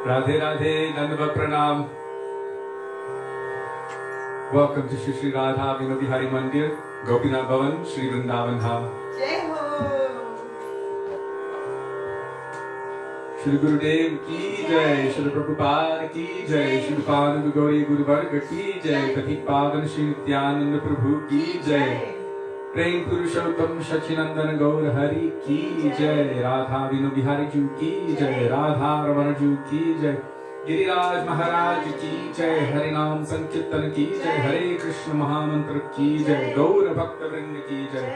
Radhe Radhe, Dandavat Pranam. Welcome to Shri Radha Vinodi Hari Mandir, Gopinath Bhavan, Shri Vrindavan Dham. Jai Ho! Shri Gurudev ki jai, Shri Prabhupada ki jai, Shri Padu Gauri Guru Varga ki jai, Patik Pavan Shri Nityananda Prabhu ki jai. Prem Purushottam Shachinandan Gaur Hari ki jai, Radha Vino Bihari Ju ki jai, Radha Ravana Ju ki jai, Giriraj Maharaj ki jai, Harinam Sankirtan ki jai, Hare Krishna Mahamantra ki jai, Gaur Bhakta Vrinda ki jai,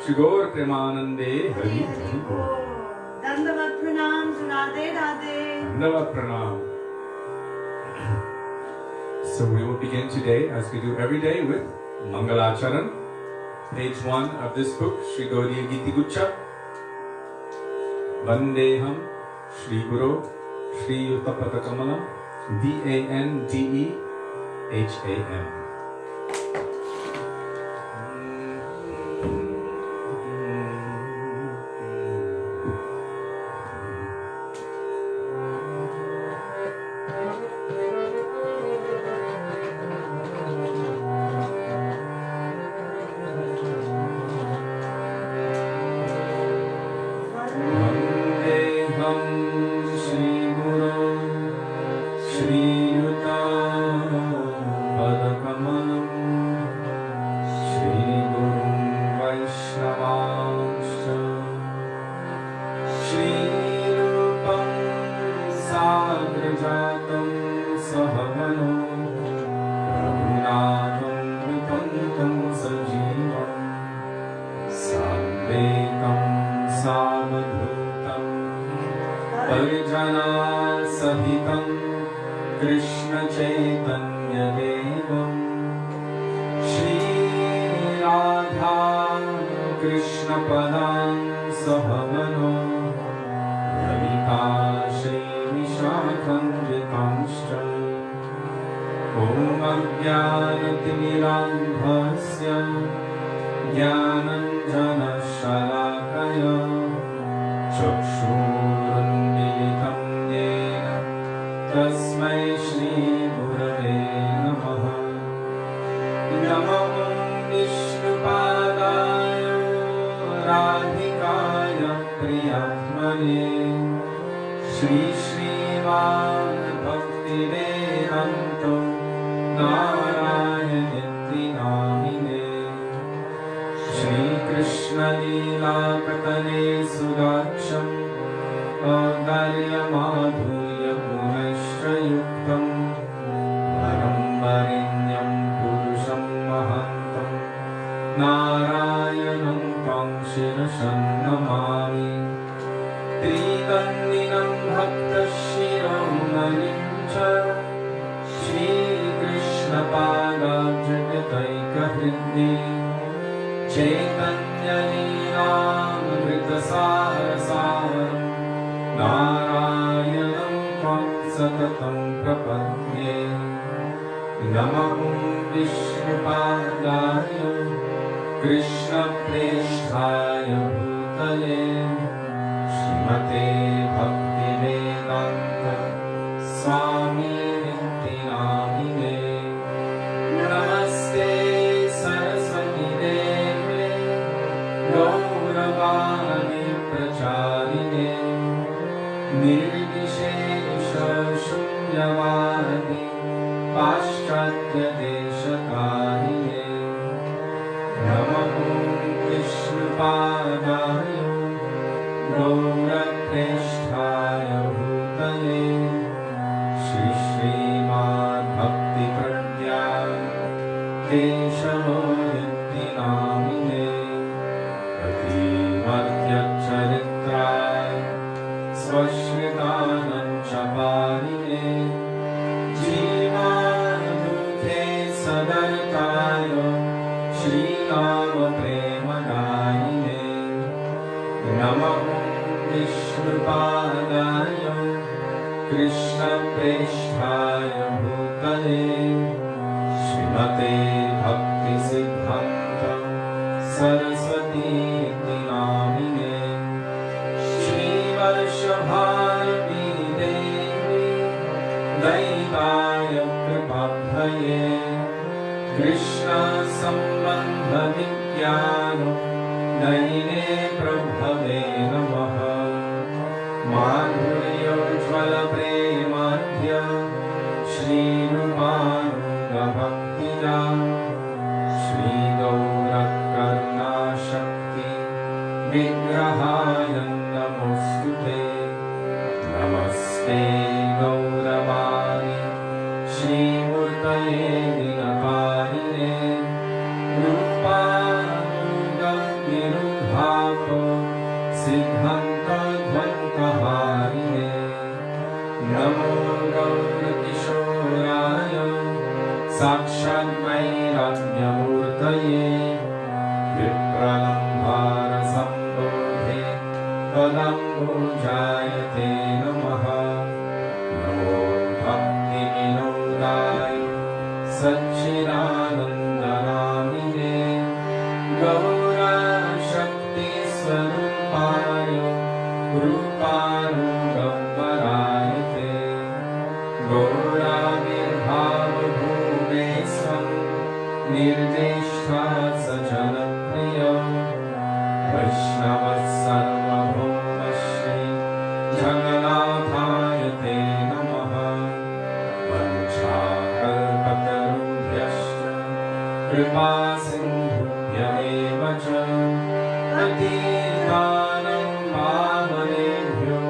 Shri Gaur Premanande Hari Hari Bol. Dandavat Pranam, Radhe Radhe. Dandavat Pranam. So we will begin today, as we do every day, with Mangalacharan. Page 1 of this book, Shri Gaudiya Giti Gucha. Vandeham Shri Guru Shri Yuttapata Kamalam Vandeham. Shri Srimad Bhaktivedanta Narayan Namine Shri Krishna Leela Katane Sudaksham Adarya Madhurya Gunashtra Yuktam Varambarinyam Purusham Mahantam Narayanam Pangshirashan Namami Tridandinam Bhakta Shiromanim Cha Shri Krishna Pada Jagataika Hridni Chaitanya Leelamrita Sarasaram Narayanam Tvam Satatam Prapadye Namahum Vishnupadaya Krishna Presthaya Bhutale Srimate Bhaktivedanta Swami Niti Namine Namaste Saraswati Devi Gauravani Pracharine Nirvishesha Shunyavadi Paschatya Deshakarine Namahum Vishnupadaya Gaurapresthaya Bhutale Shri Srimad Bhakti Pradya Keshamoyati Namine Patimadhya Charitraya Swashritanam Chaparine Jivanadukhe Sadartaya Shri Rama Premadayine Namahum Vishnupadaya Krishna Presthaya Bhutale Srimate Bhakti Siddhanta Saraswati Iti Namine Shri Varshabharati Devi दयिताय कृपाभये Krishna सम्बन्ध विज्ञान नयिने प्रभवे नमः माधुर्योज्ज्वल प्रेमाद्य श्रीरूपानुग भक्तिदा श्रीगौरकरुणाशक्ति विग्रहाय नमोऽस्तुते नमस्ते गौरवाणि श्रीमूर्तये दिनकारिणे रूपानुगनिरुद्धाप सिद्धान्तध्वन्तहारिणे नमो गौरकिशोराय साक्षाद्वैराग्यमूर्तये विप्रलम्भारसम्बोधे पदम्बुजायते नमः नमो भक्तिविनोदाय सच्चिदानन्दनामिने गौरशक्तिस्वरूपाय रूपानुगम्बराय ते गौराविर्भावभूमे स्वं निर्देष्टा सजनप्रिय वैष्णवः सर्वभौमश्री जगन्नाथाय ते नमः वञ्चाकल्पतरुभ्यश्च कृपासिन्धुभ्येव च पतितानं पावनेभ्यो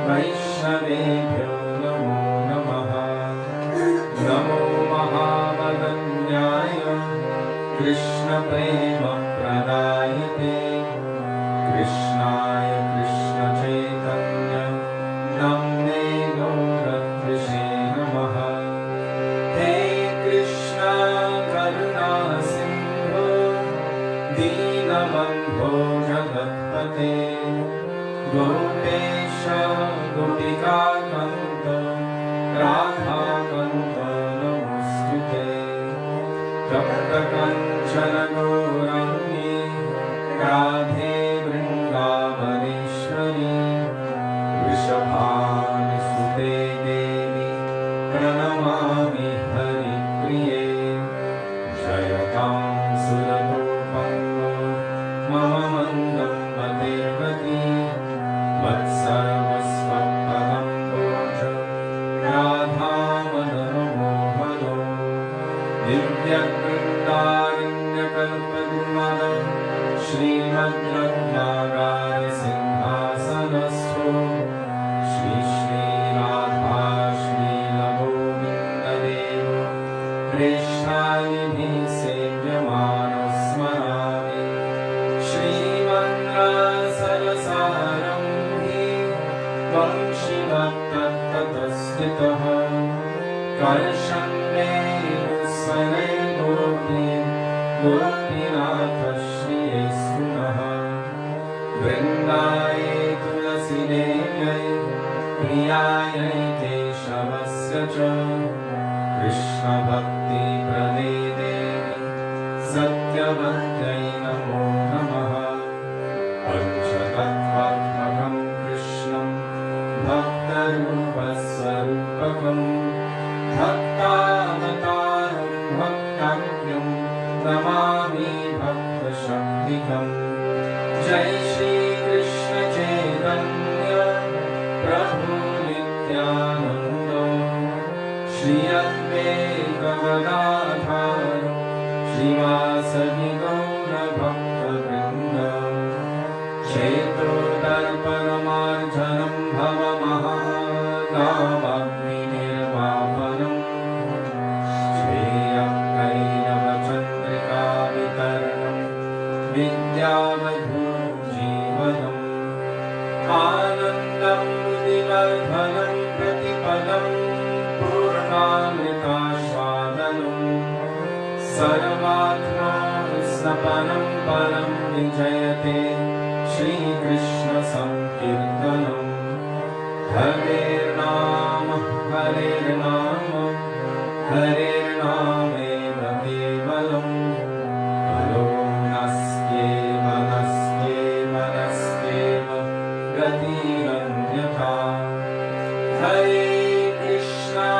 वैष्णवेभ्यो नमो नमः नमो महावदन्याय कृष्णप्रेमप्रदायते कृष्णाय कृष्णचैतन्य नाम्ने गौरद्विषे नमः हे कृष्ण करुणा सिन्धो दीनबन्धो जगत्पते गोपेश गोपिकान्त राधाकान्त नमोऽस्तुते तप्तकञ्चन गौराङ्गी राधे वृन्दावनेश्वरी वृषभानुसुते देवी प्रणमामि हरिप्रिये जयतां सुरतोपङ्गो मम मन्दं मतिर्वती मत्सर्वस्वपदम्बोज राधामदनमोहनो दिव्यवृन्दारण्यकल्पद्रुमद श्रीमद्रत्नागारसिंहासनस्थो श्री श्रीराधा श्रीलगोविन्ददेव प्रेष्ठानिधिः सेव्यमानो स्मरामि श्रीमन्त्रसरसारम्भे वंशिवत्ततस्थितः कर्षण्डे गोपीनाथ श्रीयेस्तु नः वृन्दाये तुलसीदेव्यै प्रियायै केशवस्य च कृष्णभक्तिप्रदे देवी सत्यवत्यै नमो नमः पञ्चतत्त्वात्मकं कृष्णं भक्तरूपस्वरूपकं भक्तावतारं भक्ताख्यं नमामि भक्तशक्तिकम् जय श्री कृष्ण चैतन्य प्रभु नित्यानंद श्री अद्वैत गदाधर श्रीवासदि गौर भक्तवृन्द क्षेत्रोदर्पणमार्जनं भवमहादावाग्निर्वापनम् श्रेयकैरवचन्द्रिकावितरणं विद्यावधूजीवनम् आनन्दं मुदिवर्धनं प्रतिपदं पूर्णामृतास्वादनं सर्वात्मा स्नपनं परं विजयते श्रीकृष्ण संकीर्तनम् हरेर्नाम हरेर्नाम हरेर्नामेव केवलम् हरो नस्त्येव नस्त्येव नस्त्येव गतिरन्यथा हरे Krishna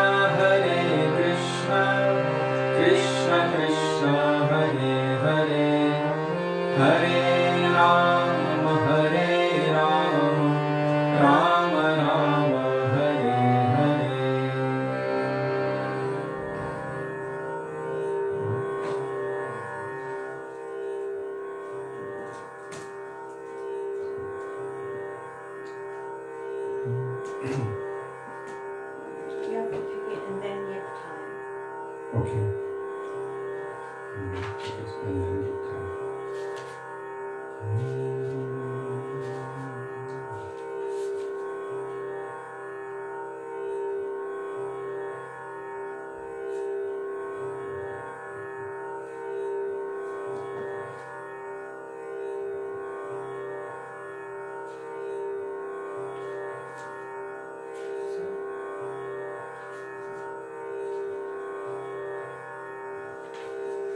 You have to pick it and then give time. Okay. Pick it and then give time.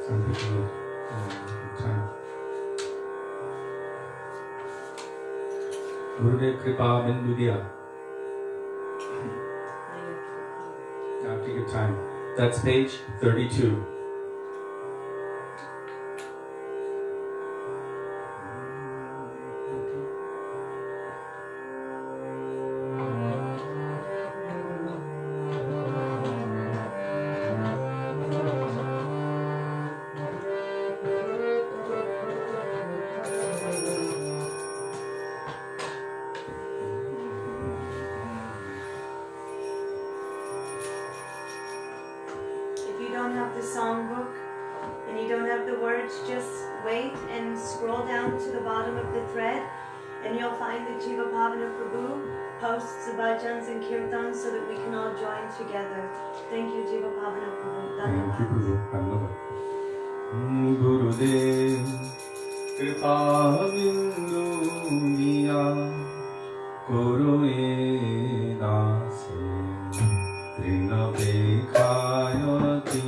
Some people need time. Gurudev Kripa Bindu Diya. Now take your time. That's page 32. And you'll find the Jiva Bhavana Prabhu posts the bhajans and kirtans so that we can all join together. Thank you, Jiva Bhavana Prabhu. Thank you, Prabhu. I love it. Gurudev Kripa Bindu Diya Kuruye Dasi Trina Bekhayati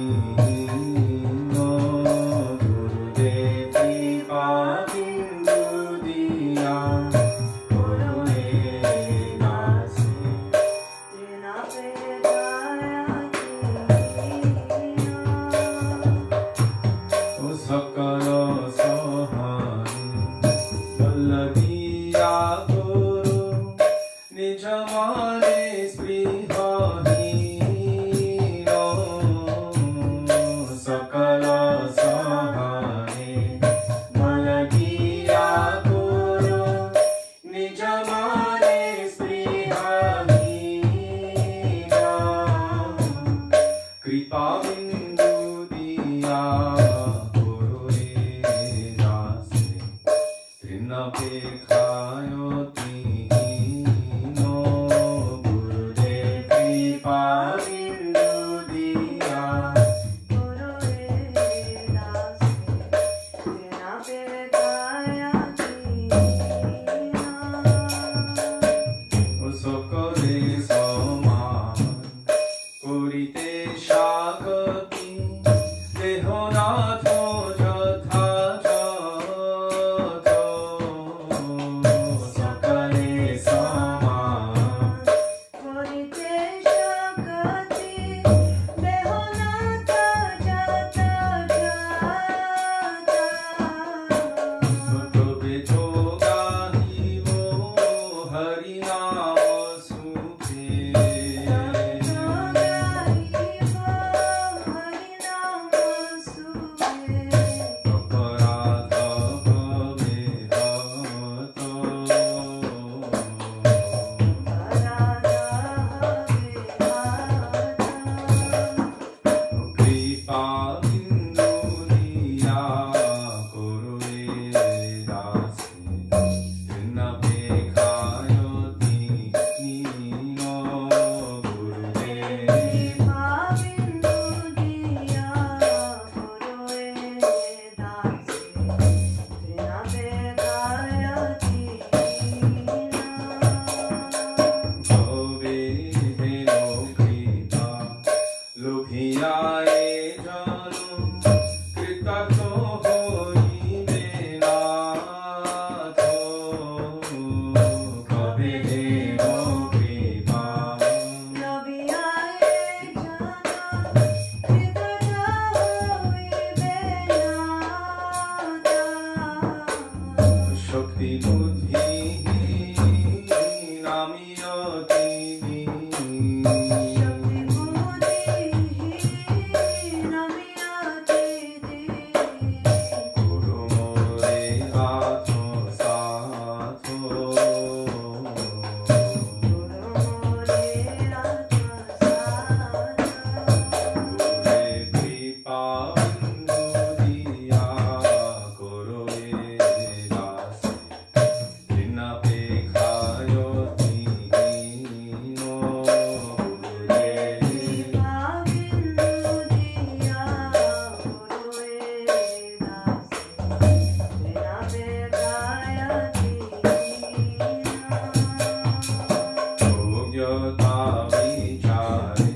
अन्यथा विचारे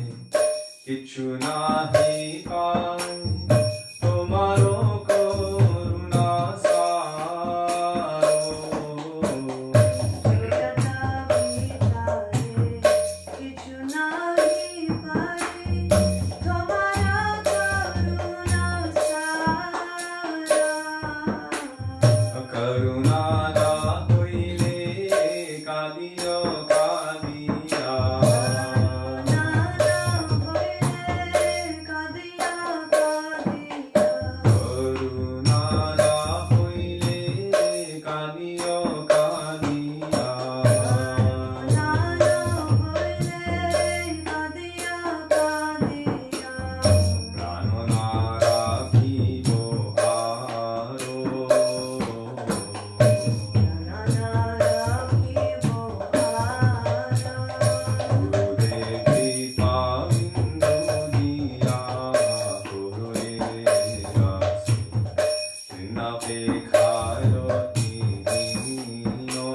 किछु नाहि पाए तुम्हारो करुणा सारो करुणा ना होइले कादियो कादिया करुणा ना होइले कादियो कादिया प्राण ना राखिब आरो गुरुदेव कृपा बिंदु दिया गुरुए रासे बिना पेखायो दीनो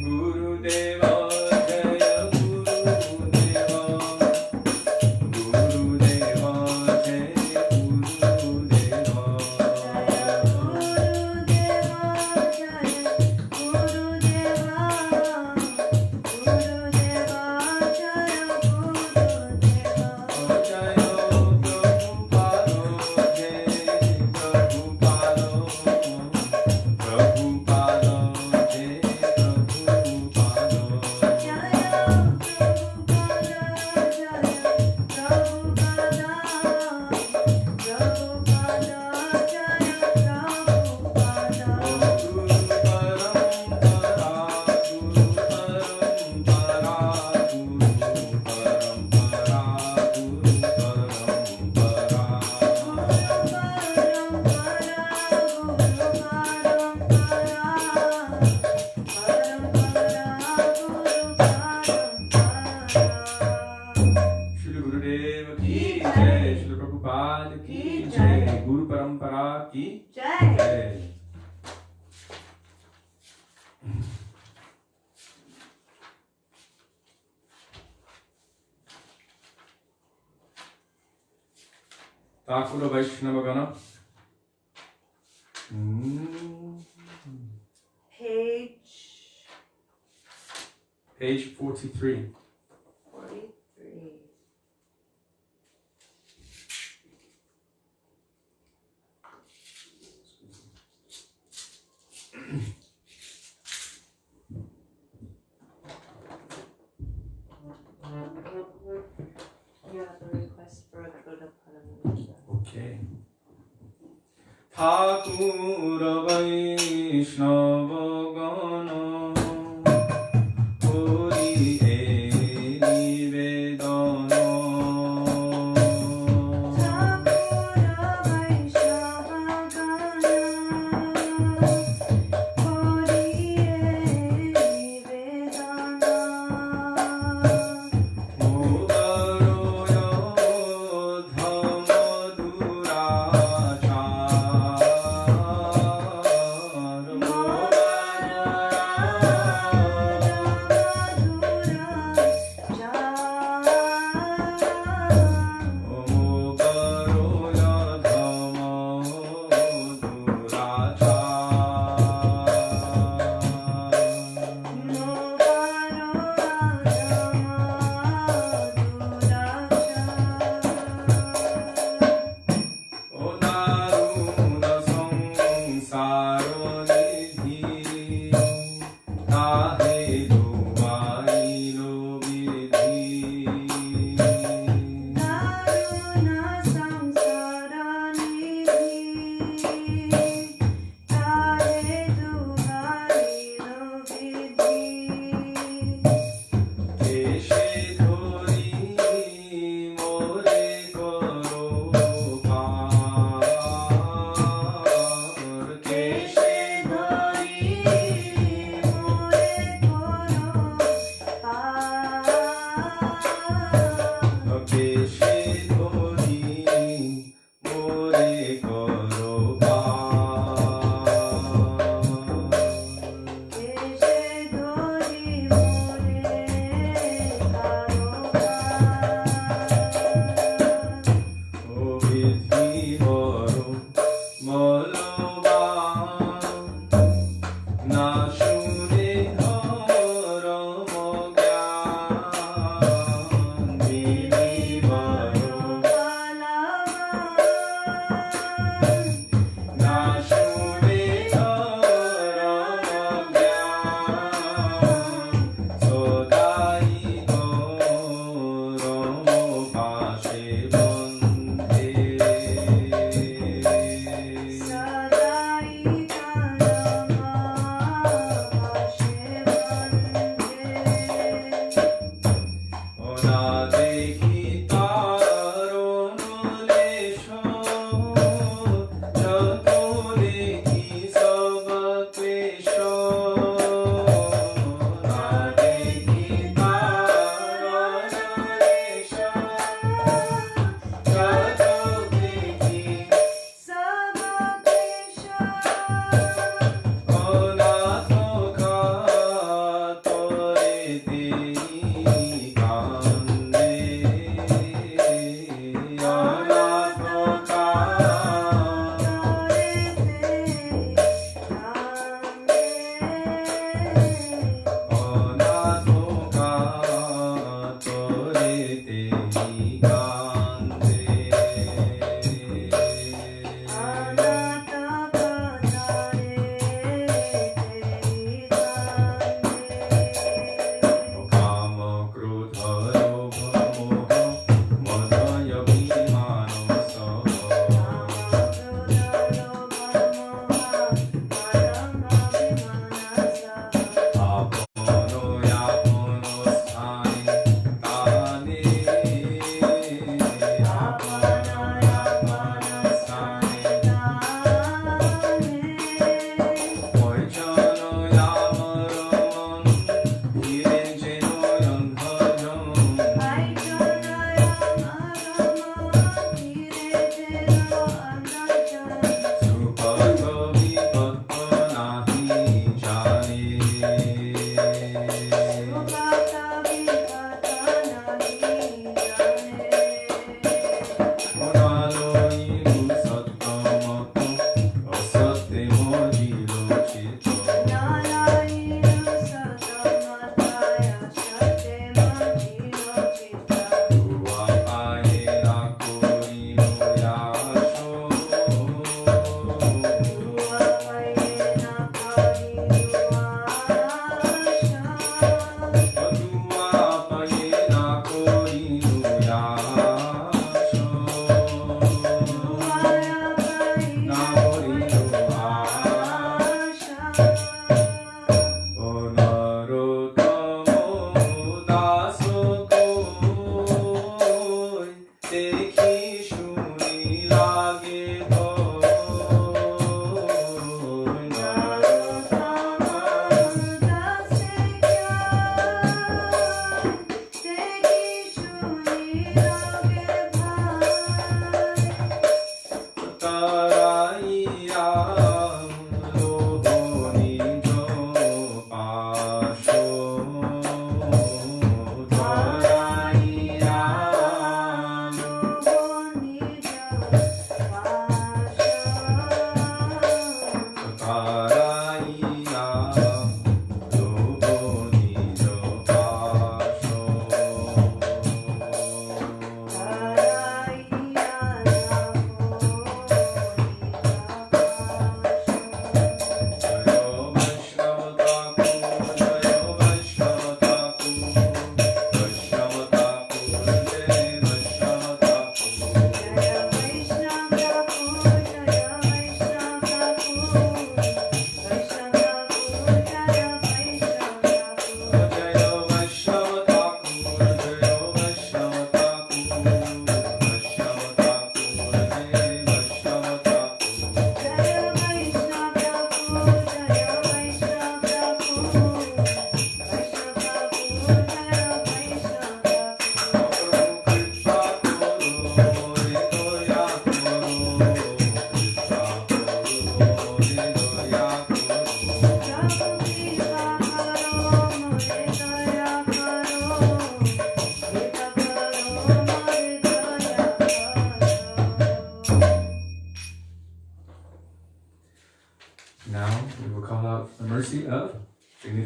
गुरुदेव गुरुदेव जय गुरुदेव गुरुदेव जय जय प्रभुपादो जय प्रभुपादो प्रभुपादो जय प्रभुपादो गुरु परंपरा गुरु परंपरा गुरु परंपरा गुरु श्री गुरुदेव की जय श्री प्रभुपाद की जय गुरु परंपरा की जय Thakur Vaisnava Gana. Page 43. 43. You have a request for a Gurudeva. Okay. Thakur Vaisnava Gana Hori Nivedana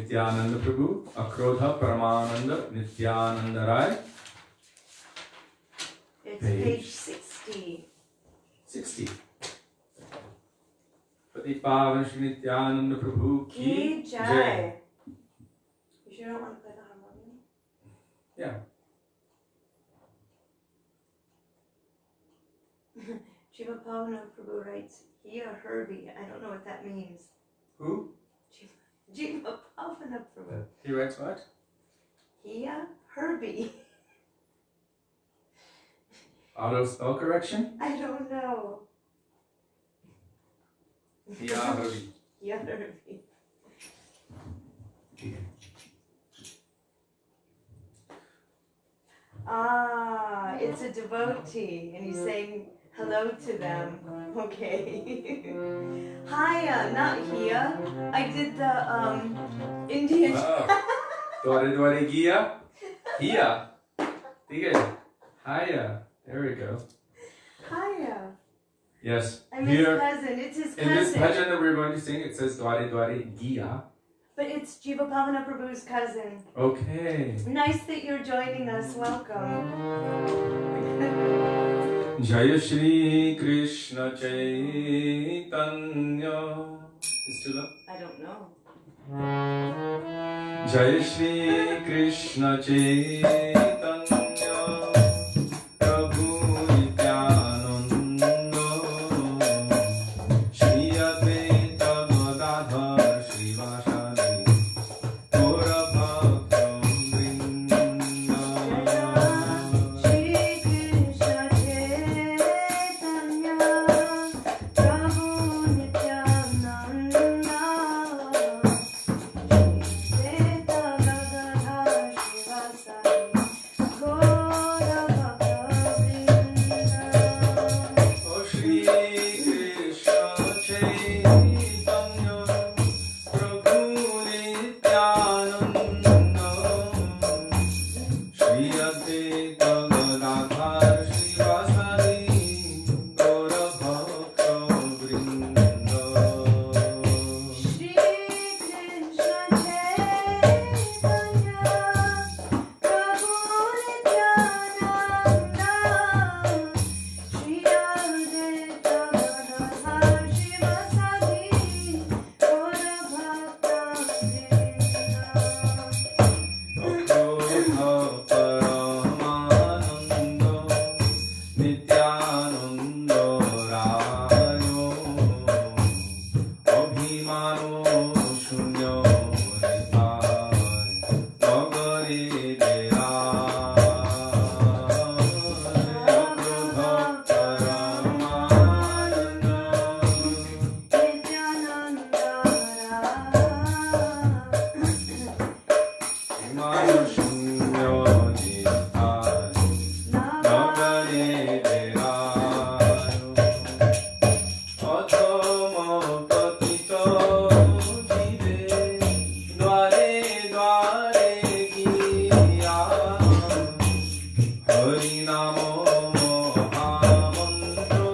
Nityananda Prabhu, Akrodha Paramananda Nityananda Rai. It's page 60. 60. Patik Pavan Shri Nityananda Prabhu Ki Jai. You sure don't want to play the harmonium? Yeah. Jiva Pavana Prabhu writes, Hiya Herbie. I don't know what that means. Who? Jiva Pavana Prabhu. He writes what? Hiya Herbie. Auto spell correction? I don't know. Yeah, Ravi. Hiya Herbie. Ah, it's a devotee, and he's saying hello to them. Okay. Hiya, not Hiya. I did the Indian. Dware Dware Gia? Hiya. Hiya. Hiya. There we go. Hiya. Yes. I'm his cousin. It's his cousin. In this bhajan that we're going to sing, it says Dware Dware Gia. But it's Jiva Pavana Prabhu's cousin. Okay. Nice that you're joining us. Welcome. Jaya Shri Krishna Chaitanya. Is still up? I don't know. Jaya Shri Krishna Chaitanya. Prabhu Nityananda. Shri Advaita Gadadhar Srivasadi. Gaura Bhakta Vrinda. Shri Krishna Chaitanya Prabhu Nityananda Shri Gadadhar Srivasadi Gaura Bhakta Vrinda. Oh Shri Krishna Chaitanya Prabhu Nityananda Shri Advaita Gadadhar Srivasadi Gaura Bhakta Vrinda. Shri Krishna Chaitanya Prabhu Nityananda Shri Advaita Gadadhar Srivasadi Gaura Bhakta Vrinda. Akrodha Paramananda Nityananda Rayo Abhimano Shunyo Nitai Nagare Dera Akrodha Paramananda Nityananda Abhimano Shunyo Nitai Nagare Dera Adhama Patito Jive Dware Dware Giya Hari Namo Mahamantro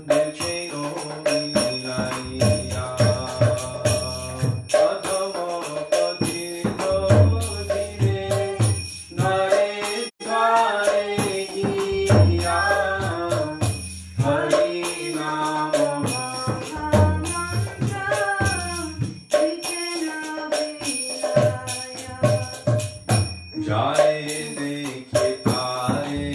Decheno Vilaya Adhama Patito Jive Dware Dware Giya Hari Namo Jai dekhe tare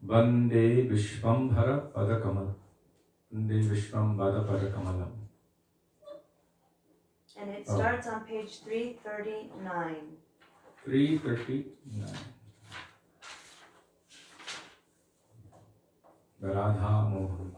Vande Vishwambhara Padakamal. Vande Vishwambhara Padakamalam. And it starts on page 339. 339. Radha Mohan.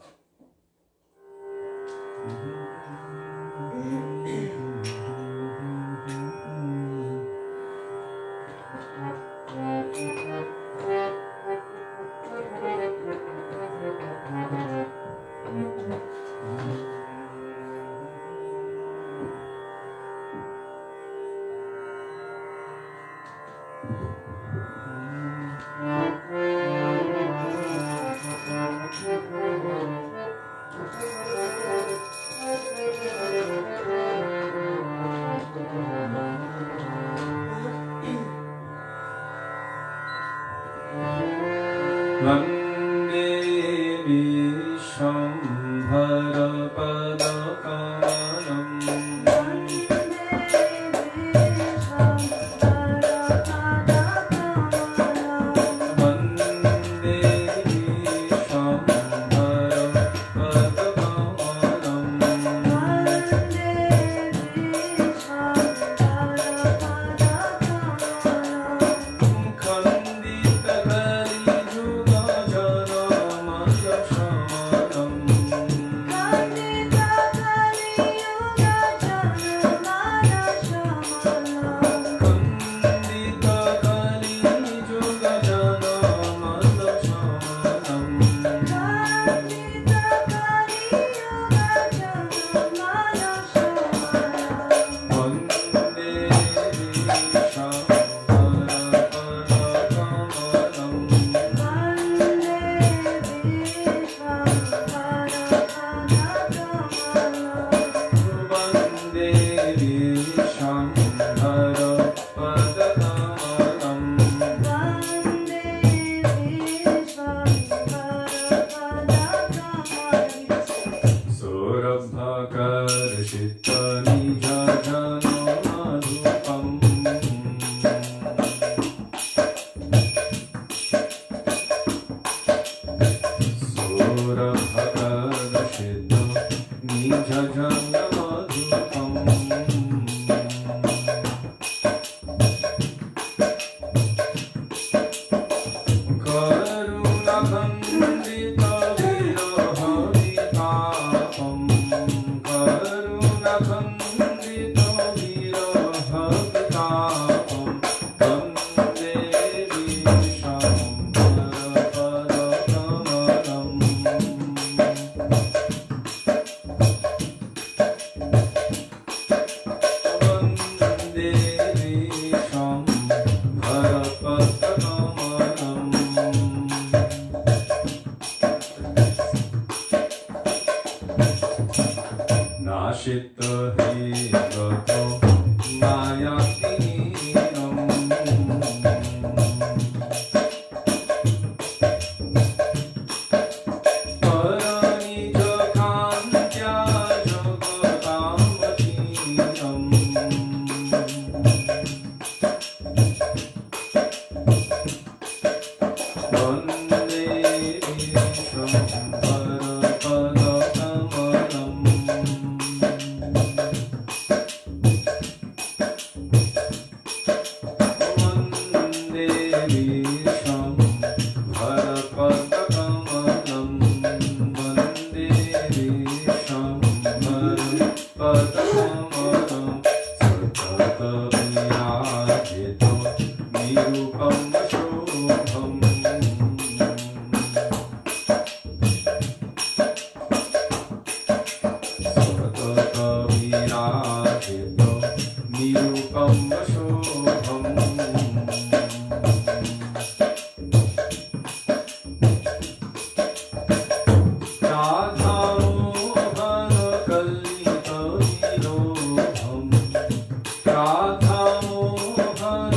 Radha Mohan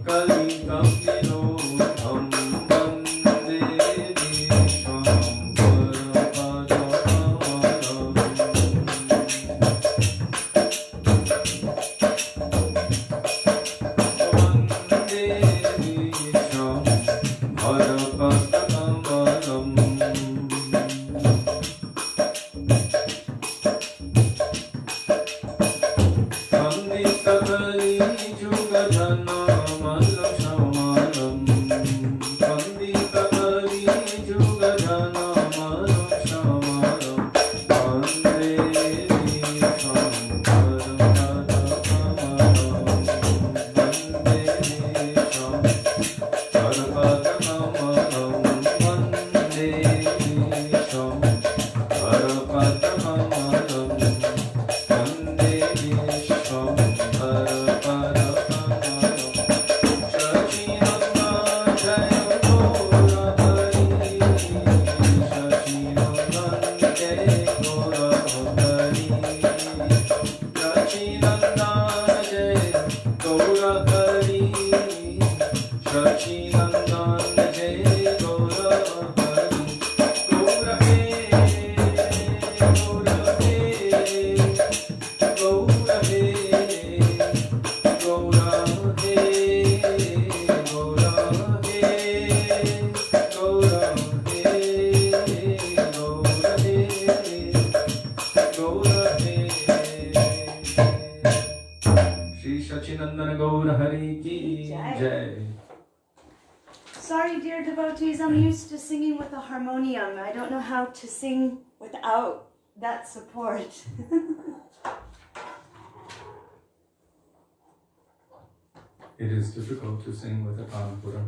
Kalita Vinodham Sorry, dear devotees, I'm used to singing with a harmonium. I don't know how to sing without that support. It is difficult to sing with a tanpura.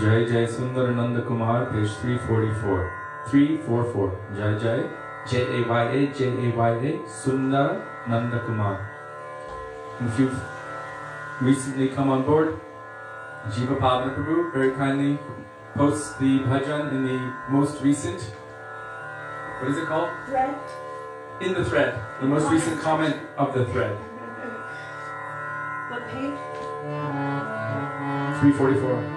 Jai Jai Sundar Nanda Kumar, page 344. 344. Jai Jai. Jaya, Jaya, Sundar Nanda Kumar. And if you've recently come on board, Jiva Pavana Prabhu very kindly posts the bhajan in the most recent, what is it called? Thread. In the thread. The most recent comment of the thread. What page? 344.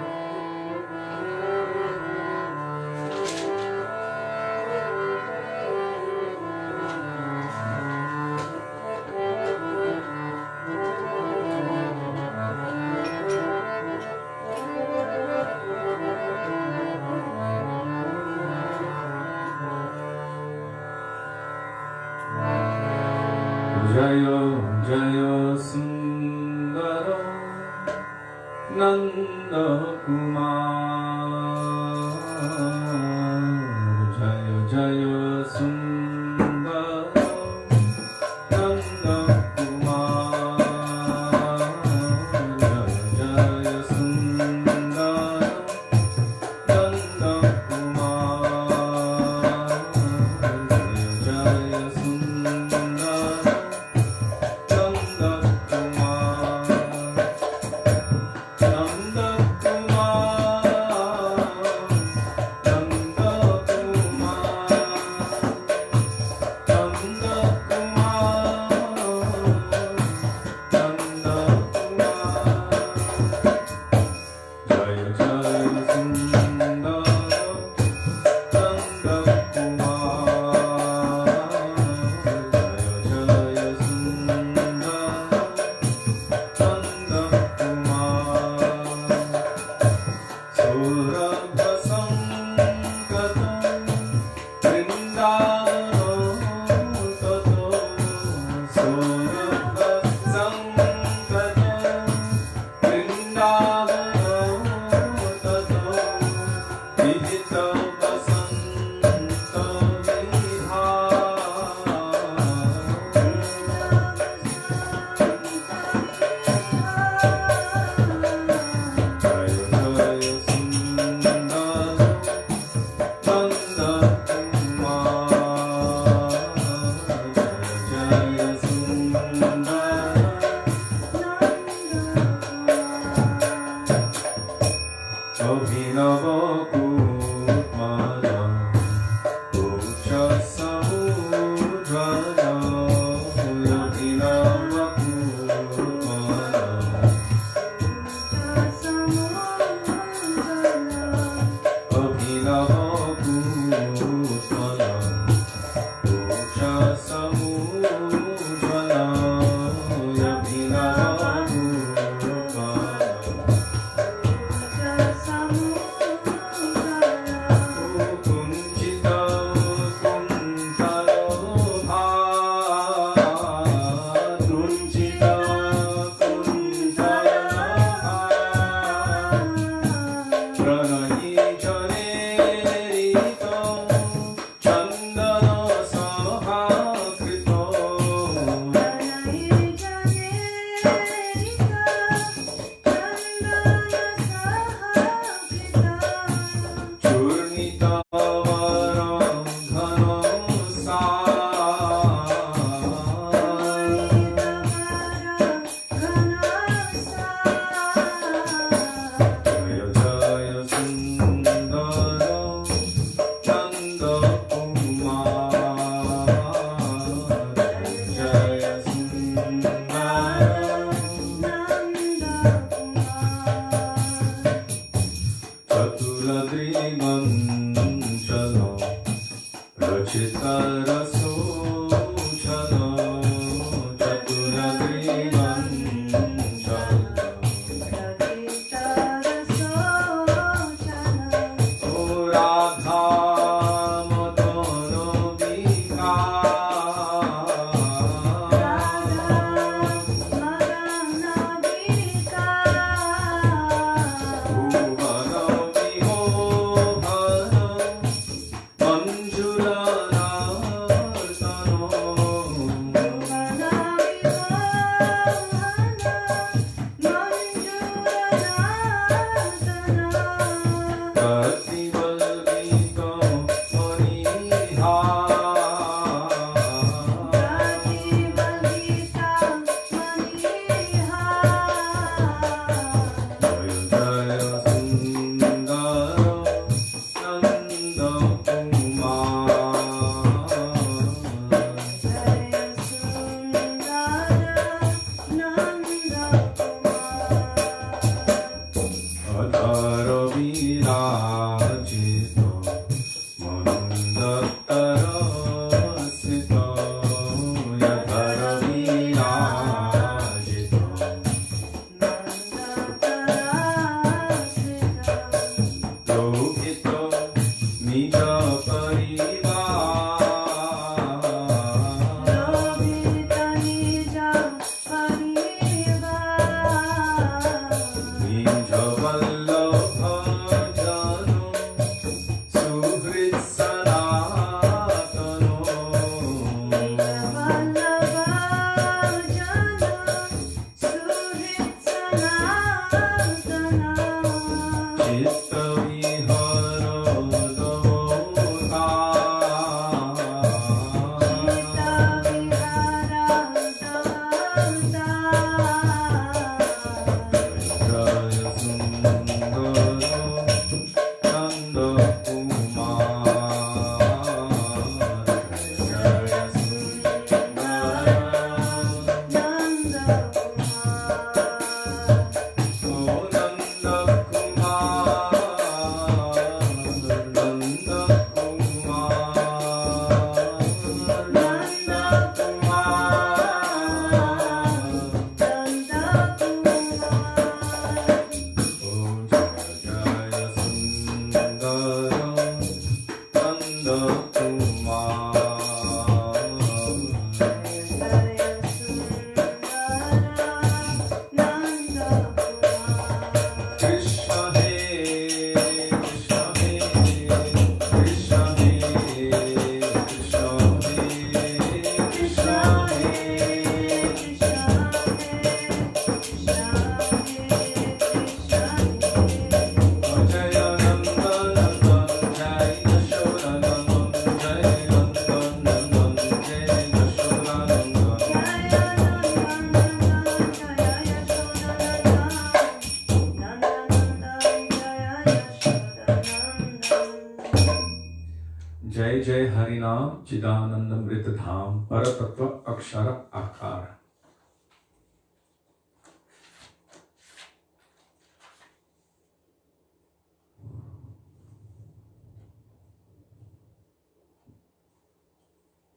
Dham Chidanandamrita Dham Paratattva Akshara Akara.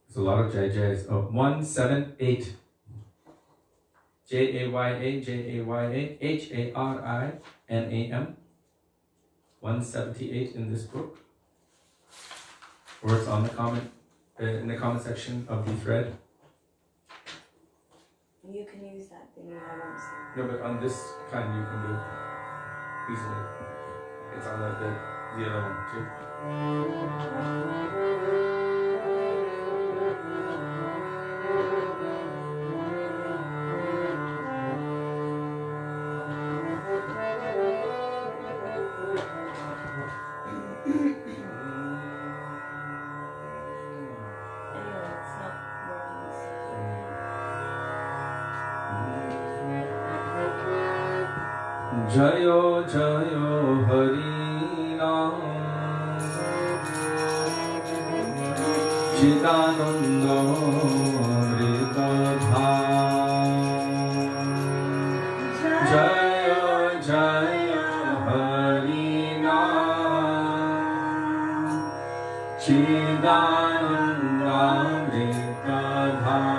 There's a lot of Jai Jais. Oh, 178. Jaya, Jaya, Harinam. 178 in this book. Or it's on the comment, in the comment section of the thread. You can use that thing, I won't see. No, but on this kind you can do easily. It's on the other one too. Jayo Jayo Hari Nam Chidananda Amrita Dham Jayo Jayo Hari Nam Chidananda Amrita Dham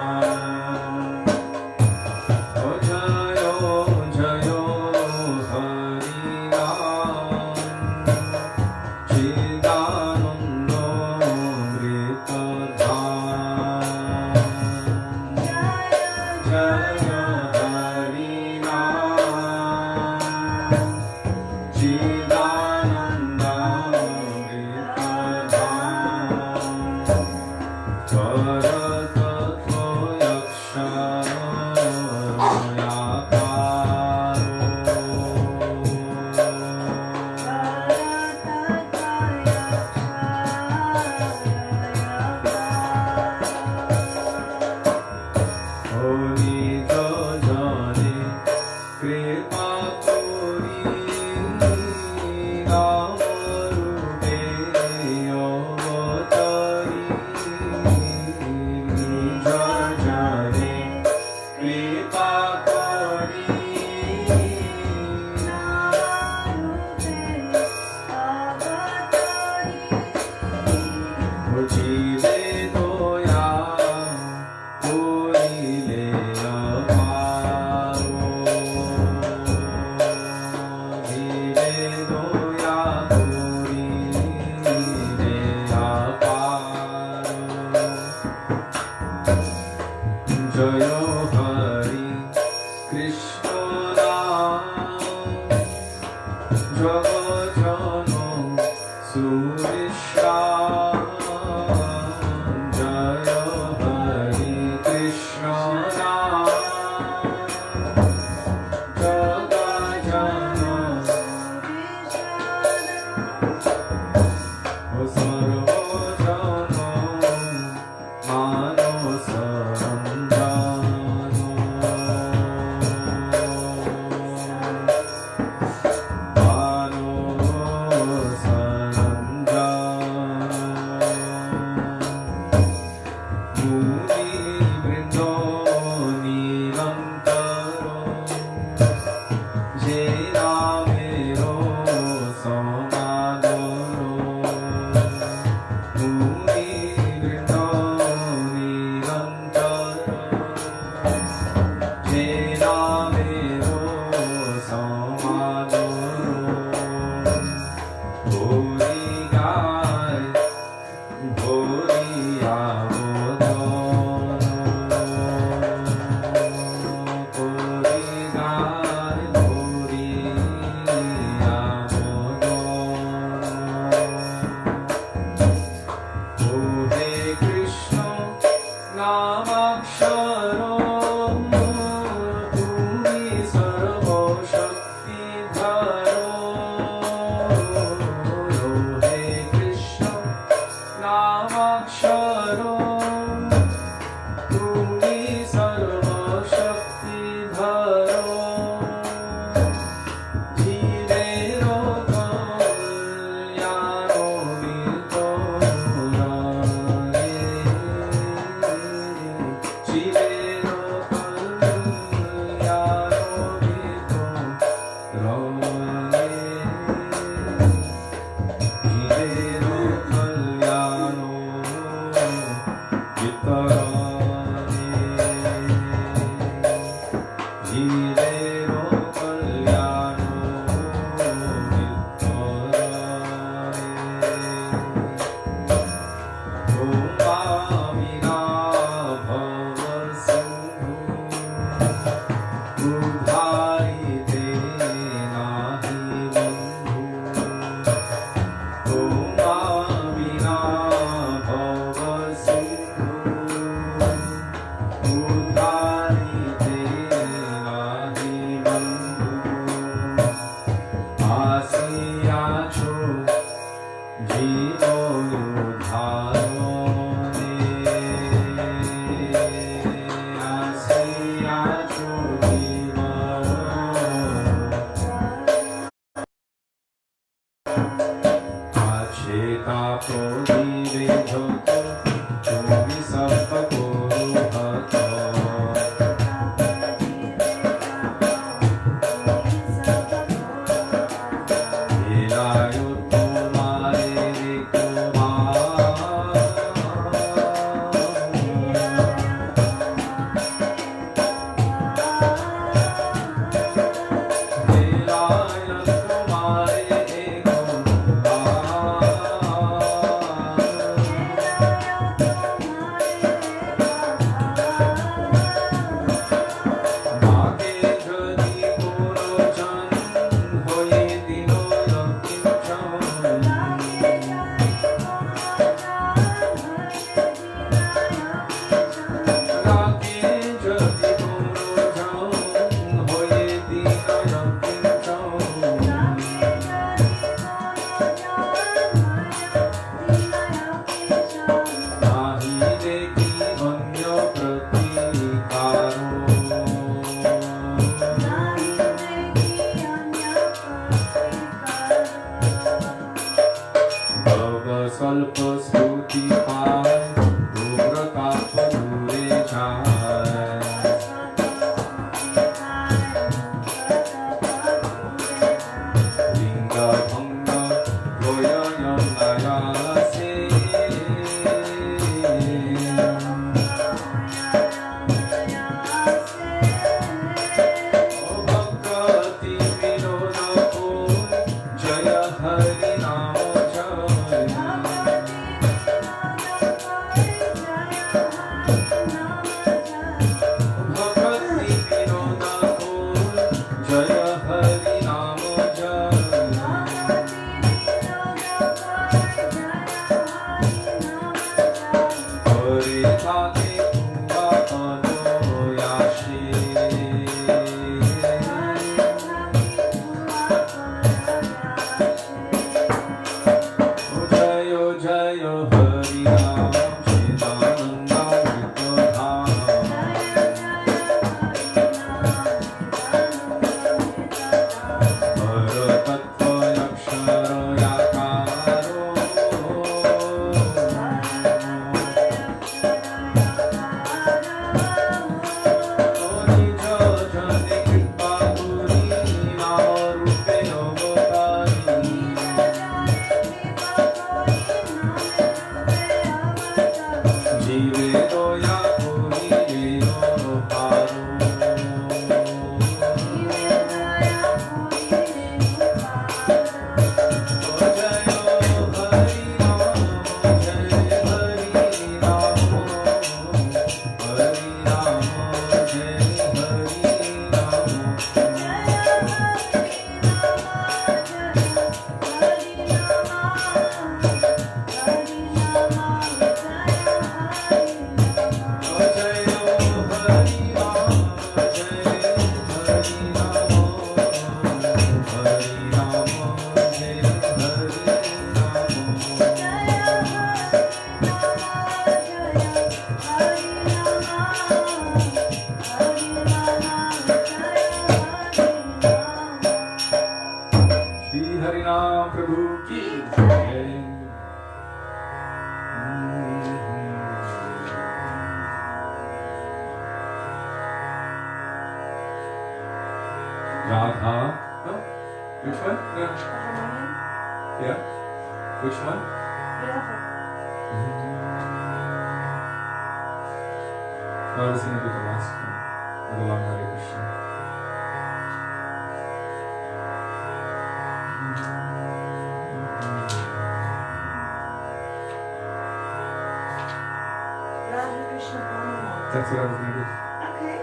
That's what I was going to do. Okay.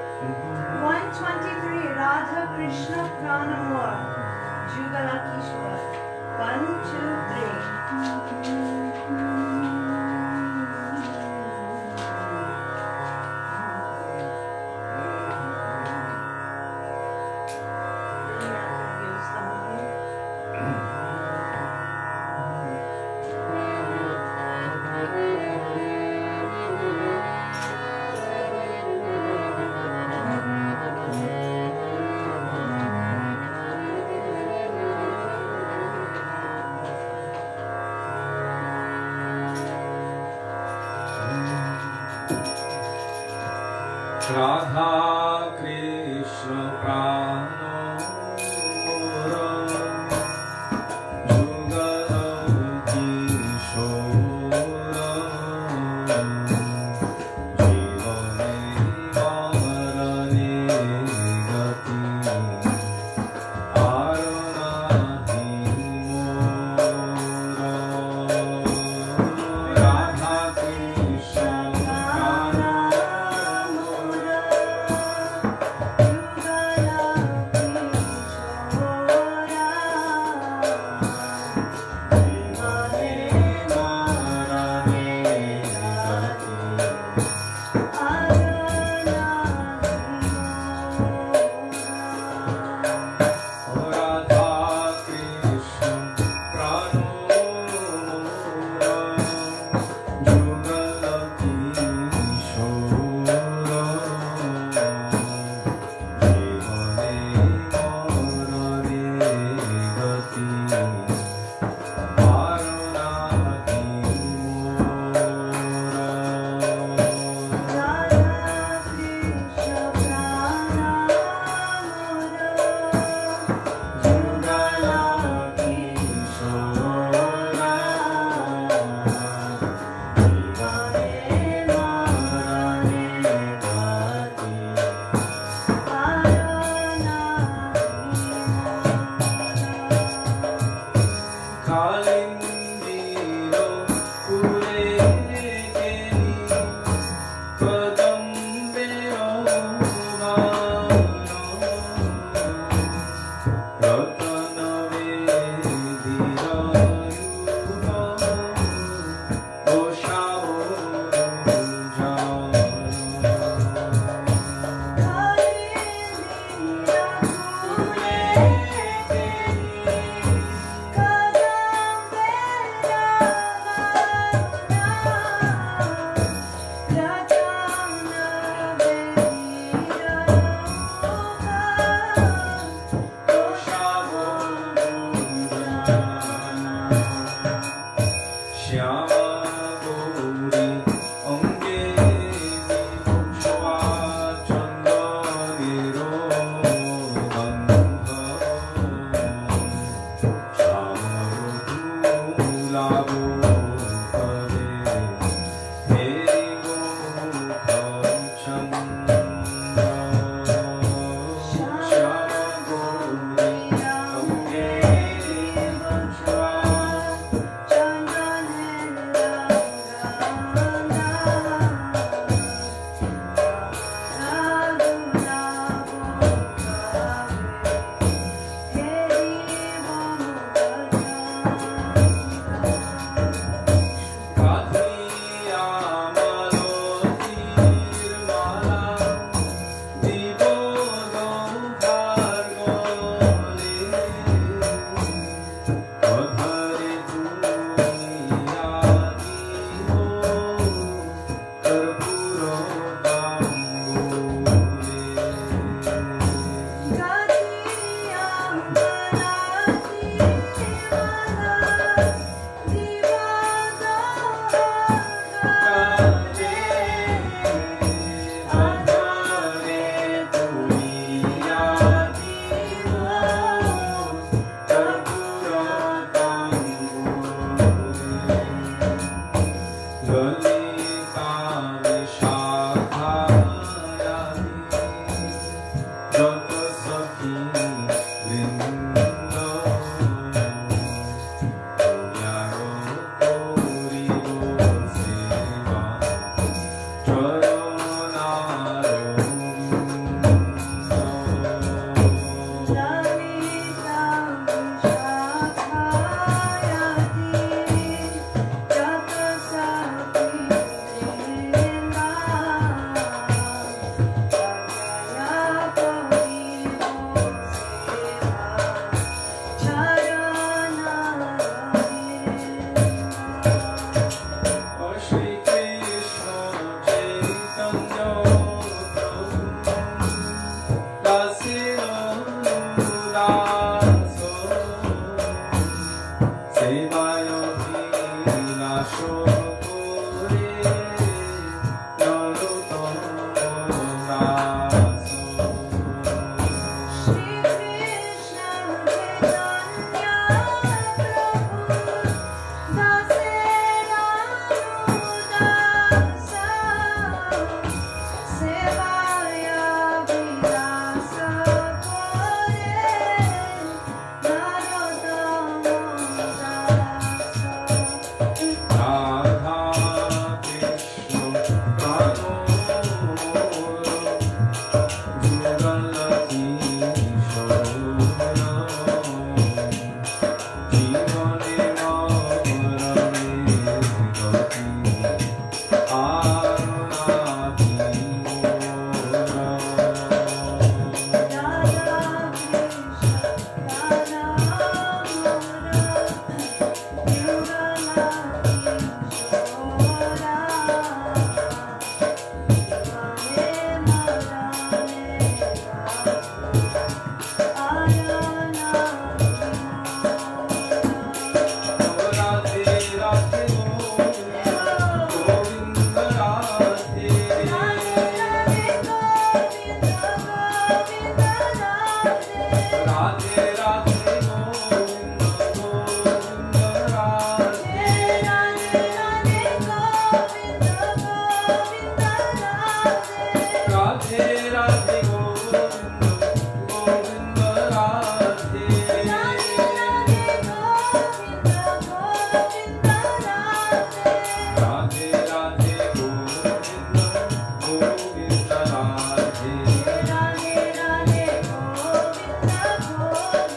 123, Radha Krishna Pranamur, Jugala Kishori. 1, 2, 3. Radhe Radhe Govinda Govinda Radhe Radhe Radhe Govinda Govinda Radhe Radhe Radhe Govinda Govinda Radhe Radhe Radhe Govinda Govinda Radhe Radhe Radhe Govinda Govinda Radhe Radhe Radhe Govinda Govinda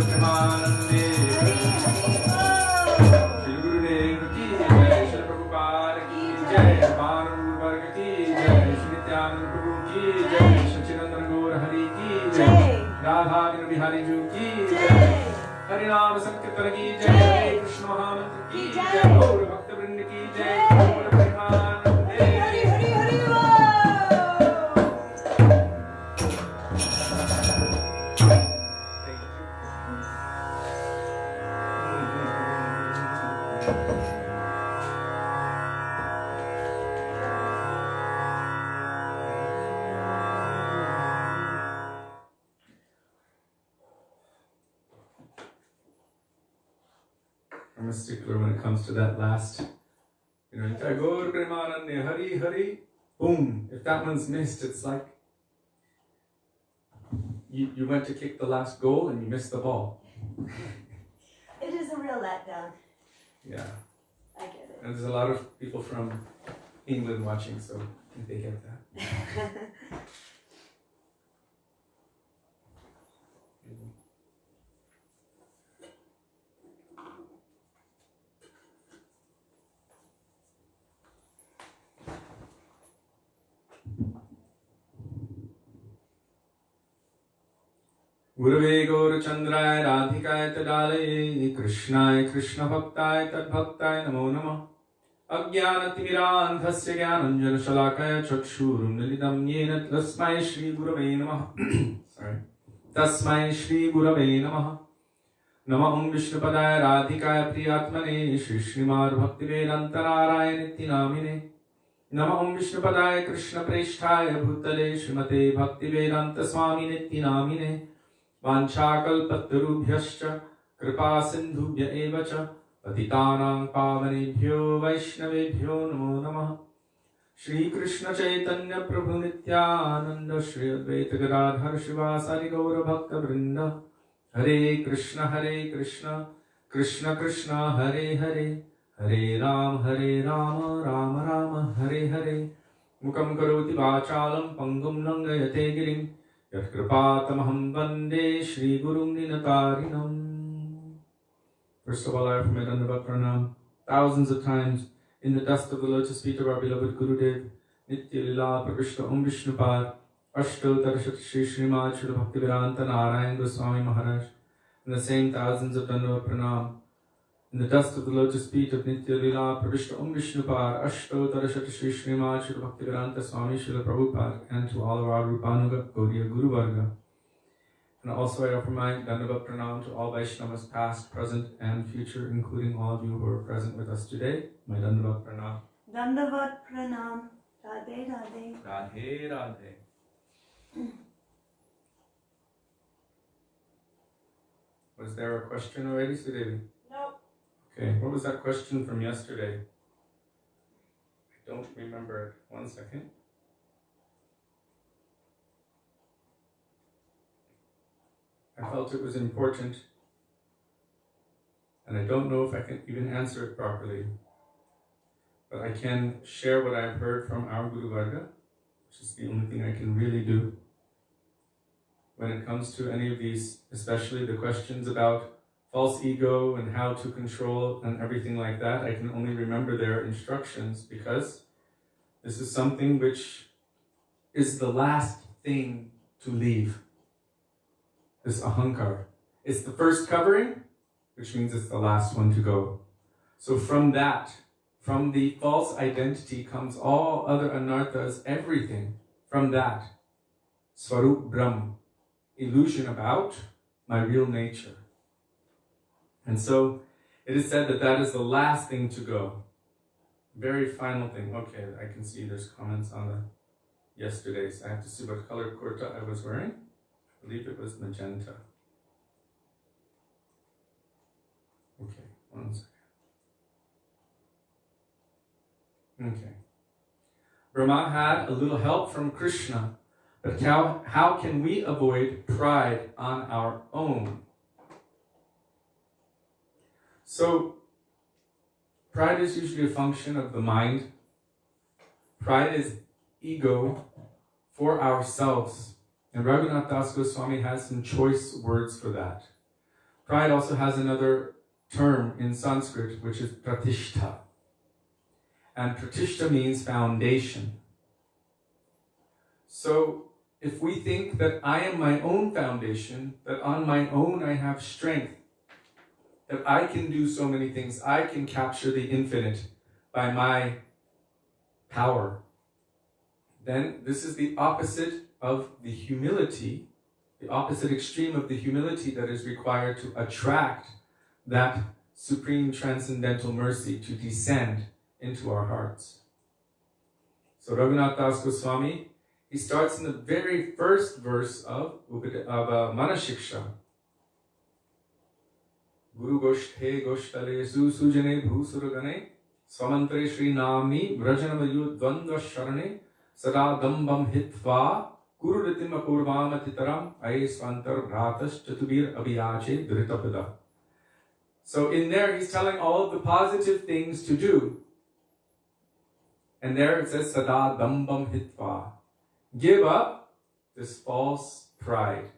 Premanande. Shri Gurudev ki jai, Shri Prabhupada ki jai, Bhanu Varga ki jai, Shri Nityananda Prabhu ki jai, Sachidananda Gaur Hari ki jai, Radha Vinu Bihari Ju ki jai, Harinam Sankirtan ki jai, Hare Krishna Mahamantra ki jai, Gaur Bhaktivinoda ki jai, Gaur Premanande. Hari Hari Hari Hari Bol. I'm a stickler when it comes to that last, Gaur Premanande, Hari Hari, boom. If that one's missed, it's like you went to kick the last goal and you missed the ball. It is a real letdown. Yeah. I get it. And there's a lot of people from England watching, so I think they get that. Gurave Gaur Chandraya Radhikaya Tadale Krishnaya Krishna Bhaktaaya Tadbhaktaaya Namo Namah Ajnanatimirandhasya Jnananjana Shalakaya Chakshurum Nilidam Yena Tasmai Shri Gurave Namah Sorry Tasmai Shri Gurave Namah Namah Vishnupadaya Radhikaya Priyatmane Shri Srimad Bhaktivedanta Narayan Nityanamine Namah Vishnupadaya Krishna Presthaya Bhutale Srimate Bhaktivedanta Swami Nityanamine Vanchakalpatarubhyascha Kripa Sindhubhya Evacha Patitanang Pavanebhyo Vaishnavebhyo Namo Namah Shri Krishna Chaitanya Prabhu Nityananda Shri Advaita Gadadhar Shivasari Gaura Bhakta Vrinda Hare Krishna Krishna Krishna Hare Hare Hare Rama Rama Rama Hare Hare Mukam Karoti Vachalam Pangum Langayate Girim Yatkripatamaham Vande Shri Gurum Ninatarinam. First of all, I offer my Dandavat Pranam thousands of times in the dust of the lotus feet of our beloved Gurudev, Nitya Lila Pravishta Vishnupad, Astottara Shri Srimad Srila Bhaktivedanta Narayan Goswami Maharaja, and the same thousands of Dandavat Pranam in the dust of the lotus feet of Nitya Lila Pravishta Vishnupad, Astottara Shri Srimad Srila Bhaktivedanta Swami Srila Prabhupada, and to all of our Rupanuga Gaudiya Guru Varga. And also I offer my Dandavat Pranam to all Vaishnavas past, present and future, including all of you who are present with us today. My Dandavat Pranam. Dandavat Pranam. Radhe Radhe. Radhe Radhe. Was there a question already, Sudevi? No. Okay, what was that question from yesterday? I don't remember it. 1 second. I felt it was important, and I don't know if I can even answer it properly, but I can share what I've heard from our Guru Varga, which is the only thing I can really do when it comes to any of these, especially the questions about false ego and how to control and everything like that. I can only remember their instructions because this is something which is the last thing to leave. This ahankar. It's the first covering, which means it's the last one to go. So from that, from the false identity comes all other anarthas, everything. From that, Svarup Brahm, illusion about my real nature. And so it is said that that is the last thing to go. Very final thing. Okay, I can see there's comments on the yesterday's. I have to see what color kurta I was wearing. I believe it was magenta. Okay, 1 second. Okay. Brahma had a little help from Krishna, but how can we avoid pride on our own? So, pride is usually a function of the mind. Pride is ego for ourselves. And Raghunath Das Goswami has some choice words for that. Pride also has another term in Sanskrit, which is pratishtha. And pratishtha means foundation. So if we think that I am my own foundation, that on my own I have strength, that I can do so many things, I can capture the infinite by my power, then this is the opposite of the humility, the opposite extreme of the humility that is required to attract that supreme transcendental mercy to descend into our hearts. So Raghunath Das Goswami, he starts in the very first verse of Manashiksha. Guru Goshthe Goshtale Susujane Bhusuragane Swamantre Shri Namni Vrajanavayu Dvandva Sharane Sada Dambam Hitva Guru Ritima Purvama Titaram Aesvantar Bhratas Chatubir Abhiyache Dritapada. So in there he's telling all of the positive things to do. And there it says Sada Dambam Hitva. Give up this false pride.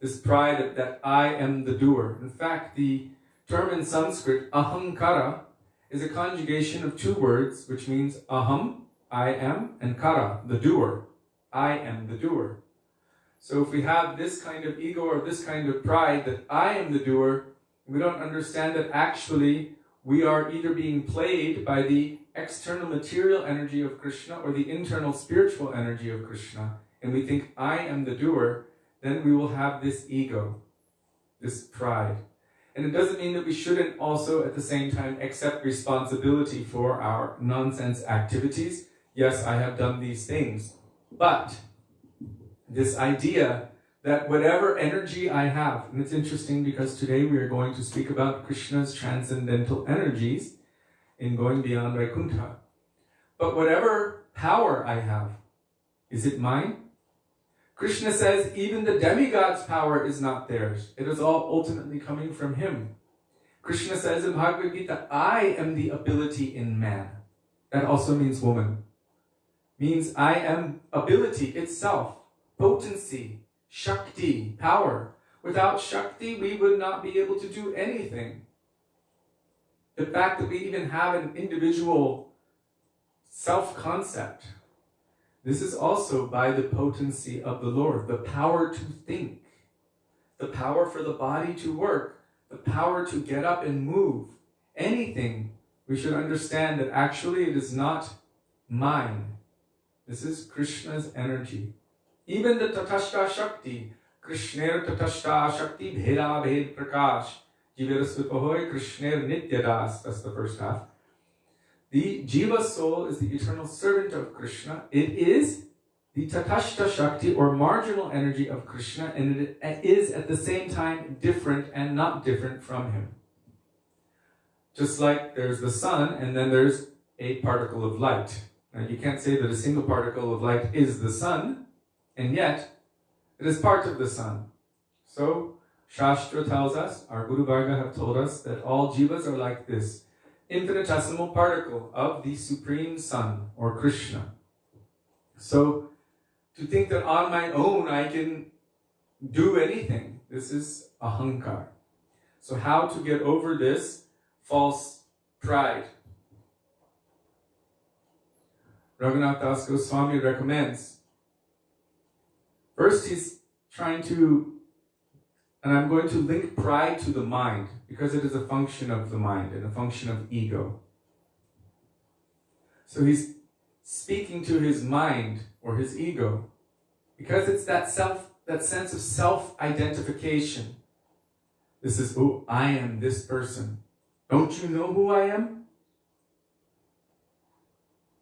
This pride that I am the doer. In fact, the term in Sanskrit, ahankara, is a conjugation of two words, which means aham, I am, and kara, the doer. I am the doer. So if we have this kind of ego or this kind of pride that I am the doer, we don't understand that actually we are either being played by the external material energy of Krishna or the internal spiritual energy of Krishna, and we think I am the doer, then we will have this ego, this pride. And it doesn't mean that we shouldn't also at the same time accept responsibility for our nonsense activities. Yes, I have done these things. But this idea that whatever energy I have, and it's interesting because today we are going to speak about Krishna's transcendental energies in going beyond Vaikuntha. But whatever power I have, is it mine? Krishna says even the demigod's power is not theirs. It is all ultimately coming from him. Krishna says in Bhagavad Gita, I am the ability in man. That also means woman. Means I am ability itself, potency, Shakti, power. Without Shakti, we would not be able to do anything. The fact that we even have an individual self-concept, this is also by the potency of the Lord, the power to think, the power for the body to work, the power to get up and move. Anything, we should understand that actually it is not mine. This is Krishna's energy. Even the Tatashta Shakti, Krishner Tatashta Shakti Bheda Bhed Prakash, Jivarasvipahoy Krishner Nityadas, that's the first half. The Jiva soul is the eternal servant of Krishna. It is the Tatashta Shakti or marginal energy of Krishna, and it is at the same time different and not different from him. Just like there's the sun and then there's a particle of light. Now you can't say that a single particle of light is the sun, and yet it is part of the sun. So Shastra tells us, our Guru Varga have told us that all jivas are like this infinitesimal particle of the Supreme Sun, or Krishna. So, to think that on my own I can do anything, this is ahankar. So how to get over this false pride? Raghunath Das Goswami recommends, first he's trying to, and I'm going to link pride to the mind, because it is a function of the mind and a function of ego. So he's speaking to his mind or his ego, because it's that sense of self-identification. This is, oh, I am this person. Don't you know who I am?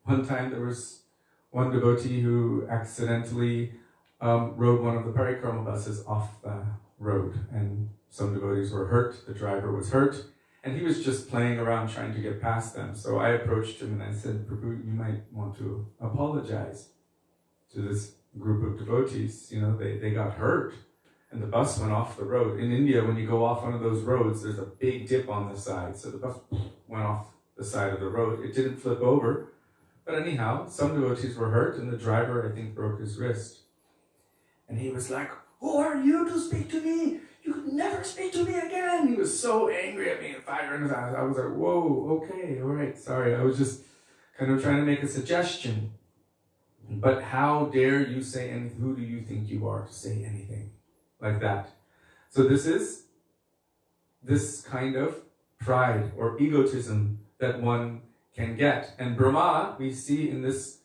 One time there was one devotee who accidentally rode one of the parikrama buses off the road, and some devotees were hurt, the driver was hurt, and he was just playing around trying to get past them. So I approached him and I said, Prabhu, you might want to apologize to this group of devotees. You know, they got hurt and the bus went off the road. In India, when you go off one of those roads, there's a big dip on the side. So the bus went off the side of the road. It didn't flip over. But anyhow, some devotees were hurt and the driver, I think, broke his wrist. And he was like, who are you to speak to me? You never speak to me again. He was so angry at me and fire in his eyes. I was like, whoa, okay, all right, sorry. I was just kind of trying to make a suggestion. But how dare you say anything? Who do you think you are to say anything like that? So this is this kind of pride or egotism that one can get. And Brahma, we see in this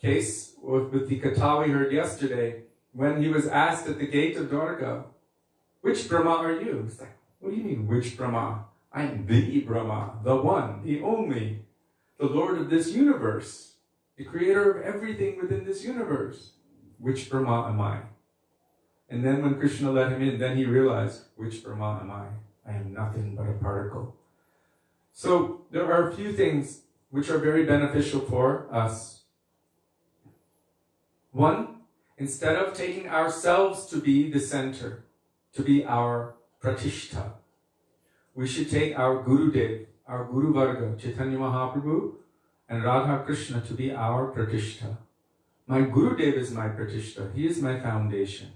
case with the Katha we heard yesterday, when he was asked at the gate of Dwarka, which Brahma are you? He's like, what do you mean, which Brahma? I'm the Brahma, the one, the only, the Lord of this universe, the creator of everything within this universe. Which Brahma am I? And then when Krishna let him in, then he realized, which Brahma am I? I am nothing but a particle. So there are a few things which are very beneficial for us. One, instead of taking ourselves to be the center, to be our pratishta, we should take our Gurudev, our Guru Varga, Chaitanya Mahaprabhu and Radha Krishna to be our pratishta. My Gurudev is my pratishta. He is my foundation.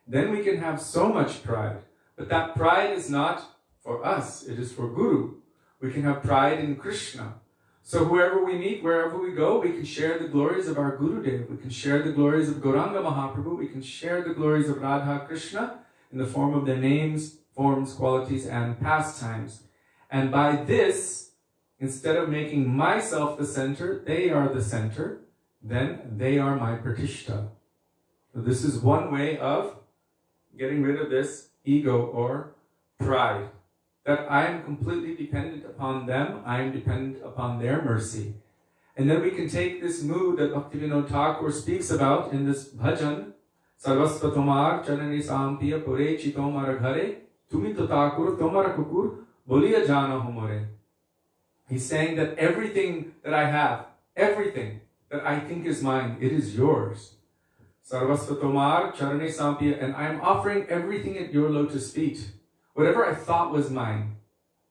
Then we can have so much pride. But that pride is not for us. It is for Guru. We can have pride in Krishna. So whoever we meet, wherever we go, we can share the glories of our Gurudev. We can share the glories of Gauranga Mahaprabhu. We can share the glories of Radha Krishna in the form of their names, forms, qualities, and pastimes. And by this, instead of making myself the center, they are the center, then they are my pratishta. So this is one way of getting rid of this ego or pride. That I am completely dependent upon them, I am dependent upon their mercy. And then we can take this mood that Bhaktivedanta Thakur speaks about in this bhajan, Sarvasva tomar chanani sampiya pure chitomar ghare, tumi to Thakur tomar kukur boliya jana humore. He's saying that everything that I have, everything that I think is mine, it is yours. Sarvasva tomar charane sampiya, and I am offering everything at your lotus feet. Whatever I thought was mine.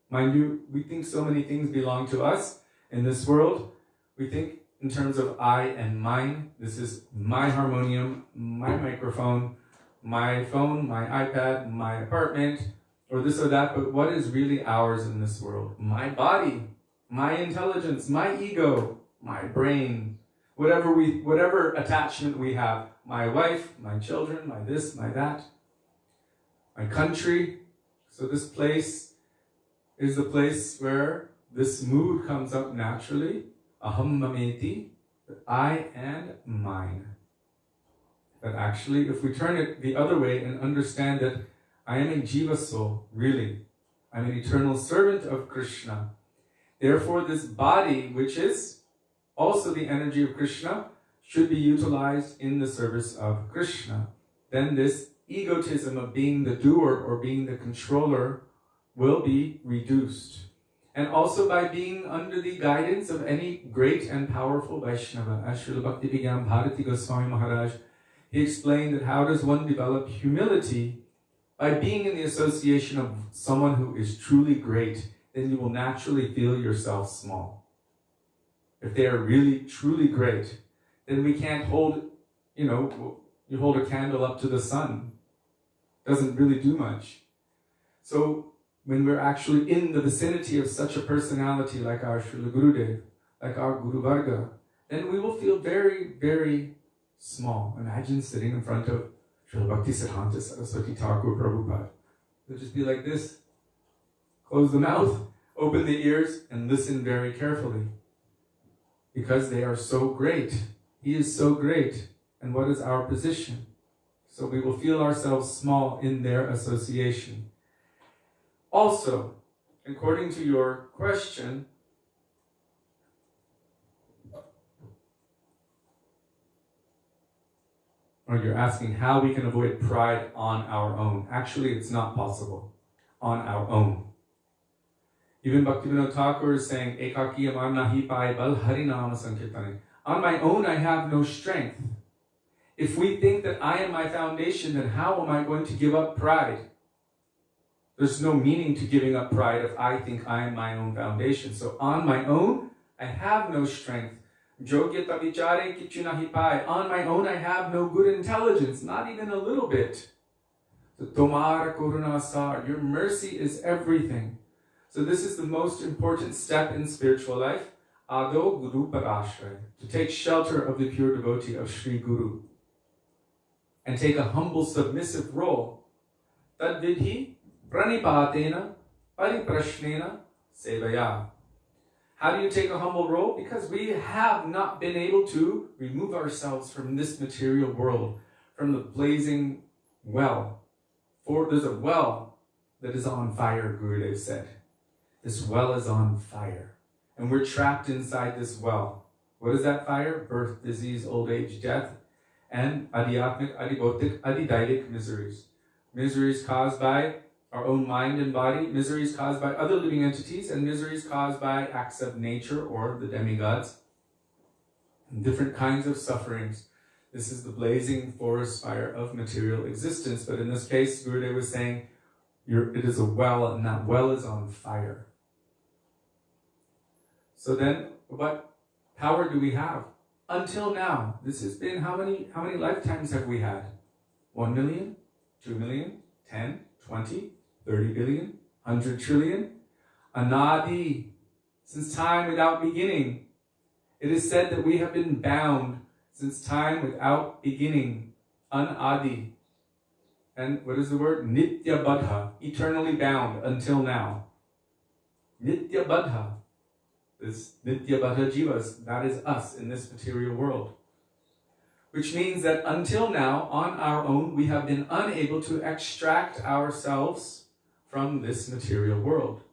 Mind you, we think so many things belong to us in this world. We think in terms of I and mine. This is my harmonium, my microphone, my phone, my iPad, my apartment, or this or that. But what is really ours in this world? My body, my intelligence, my ego, my brain, whatever attachment we have. My wife, my children, my this, my that, my country. So this place is the place where this mood comes up naturally. Aham mameti, that I and mine. That actually, if we turn it the other way and understand that I am a jiva soul, really, I'm an eternal servant of Krishna. Therefore, this body, which is also the energy of Krishna, should be utilized in the service of Krishna. Then this egotism of being the doer or being the controller will be reduced. And also by being under the guidance of any great and powerful Vaisnava. As Srila Bhaktivedanta Goswami Maharaj, he explained that how does one develop humility? By being in the association of someone who is truly great, then you will naturally feel yourself small. If they are really, truly great, then we can't hold, you hold a candle up to the sun. Doesn't really do much. So when we're actually in the vicinity of such a personality like our Srila Gurudev, like our Guru Varga, then we will feel very, very small. Imagine sitting in front of Srila Bhaktisiddhanta Saraswati Thakur Prabhupada. It'll just be like this. Close the mouth, open the ears, and listen very carefully. Because they are so great. He is so great. And what is our position? So we will feel ourselves small in their association. Also, according to your question, or you're asking how we can avoid pride on our own. Actually, it's not possible on our own. Even Bhaktivedanta Thakur is saying, Ekaki amar nahi pai bal harinama sankirtane. On my own, I have no strength. If we think that I am my foundation, then how am I going to give up pride? There's no meaning to giving up pride if I think I am my own foundation. So on my own, I have no strength. Jogyata vichare kichu nahi pai. On my own, I have no good intelligence, not even a little bit. Tomara Karuna Sar. Your mercy is everything. So this is the most important step in spiritual life. Ado Guru Parashray. To take shelter of the pure devotee of Sri Guru. And take a humble, submissive role. Tad vidhi pranipatena pariprashnena sevaya. How do you take a humble role? Because we have not been able to remove ourselves from this material world, from the blazing well. For there's a well that is on fire, Gurudev said. This well is on fire. And we're trapped inside this well. What is that fire? Birth, disease, old age, death, and adhyatmic, adibhotik, adidaitic miseries. Miseries caused by our own mind and body, miseries caused by other living entities, and miseries caused by acts of nature or the demigods. And different kinds of sufferings. This is the blazing forest fire of material existence. But in this case, Gurudev was saying, it is a well, and that well is on fire. So then, what power do we have? Until now, this has been, how many lifetimes have we had? 1 million? 2 million? 10? 20? 30 billion? 100 trillion? Anadi, since time without beginning. It is said that we have been bound since time without beginning. Anadi. And what is the word? Nitya Badha, eternally bound until now. Nitya Badha. This Nitya Badha Jivas, that is us in this material world. Which means that until now, on our own, we have been unable to extract ourselves from this material world.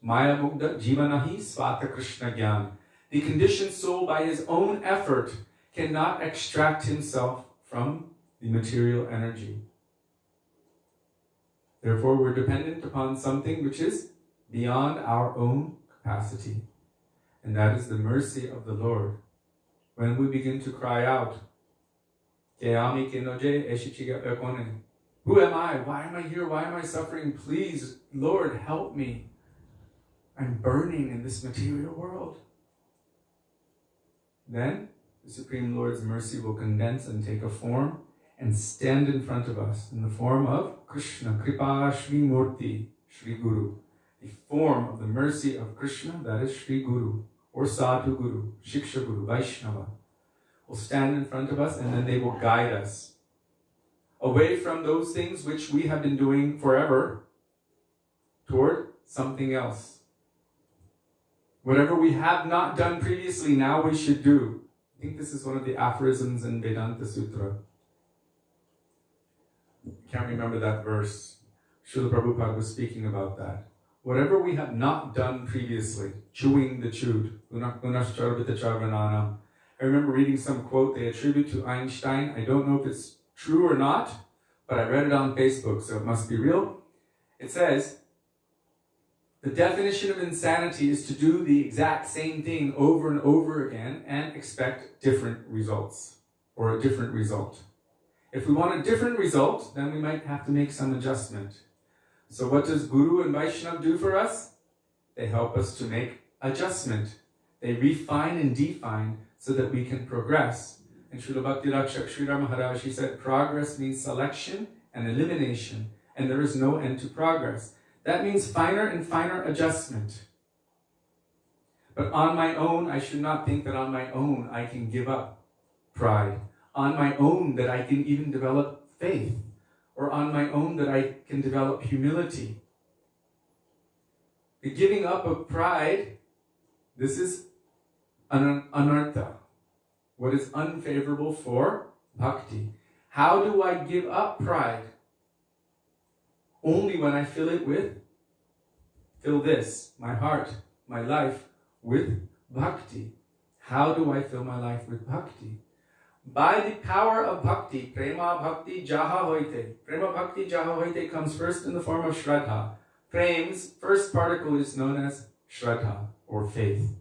Maya Mugda Jivanahi Svata Krishna Gyan. The conditioned soul, by his own effort, cannot extract himself from the material energy. Therefore, we're dependent upon something which is beyond our own capacity. And that is the mercy of the Lord. When we begin to cry out, who am I? Why am I here? Why am I suffering? Please, Lord, help me. I'm burning in this material world. Then the Supreme Lord's mercy will condense and take a form and stand in front of us in the form of Krishna, Kripa Shri Murti, Shri Guru. The form of the mercy of Krishna, that is Shri Guru, or Sadhu Guru, Shiksha Guru, Vaisnava, will stand in front of us, and then they will guide us away from those things which we have been doing forever toward something else. Whatever we have not done previously, now we should do. I think this is one of the aphorisms in Vedanta Sutra. I can't remember that verse. Srila Prabhupada was speaking about that. Whatever we have not done previously, chewing the chewed. I remember reading some quote they attribute to Einstein. I don't know if it's true or not, but I read it on Facebook, so it must be real. It says, the definition of insanity is to do the exact same thing over and over again and expect different results, or a different result. If we want a different result, then we might have to make some adjustment. So what does Guru and Vaishnava do for us? They help us to make adjustment. They refine and define so that we can progress. And Srila Bhakti Rakshak Srila Maharaja, he said, progress means selection and elimination, and there is no end to progress. That means finer and finer adjustment. But on my own, I should not think that on my own I can give up pride. On my own that I can even develop faith. Or on my own that I can develop humility. The giving up of pride, this is anartha. What is unfavorable for bhakti. How do I give up pride? Only when I fill this, my heart, my life, with bhakti. How do I fill my life with bhakti? By the power of bhakti, prema bhakti jaha hoite. Prema bhakti jaha hoite comes first in the form of shraddha. Prem's first particle is known as shraddha, or faith.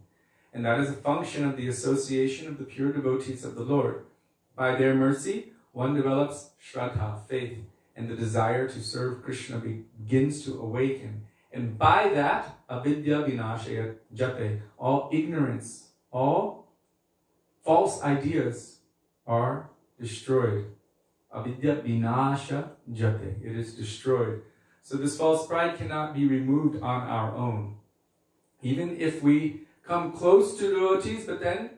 And that is a function of the association of the pure devotees of the Lord. By their mercy, one develops shraddha, faith, and the desire to serve Krishna begins to awaken. And by that, avidya vinashaya jate, all ignorance, all false ideas are destroyed. Avidya vinasha jate. It is destroyed. So this false pride cannot be removed on our own. Even if we come close to devotees, but then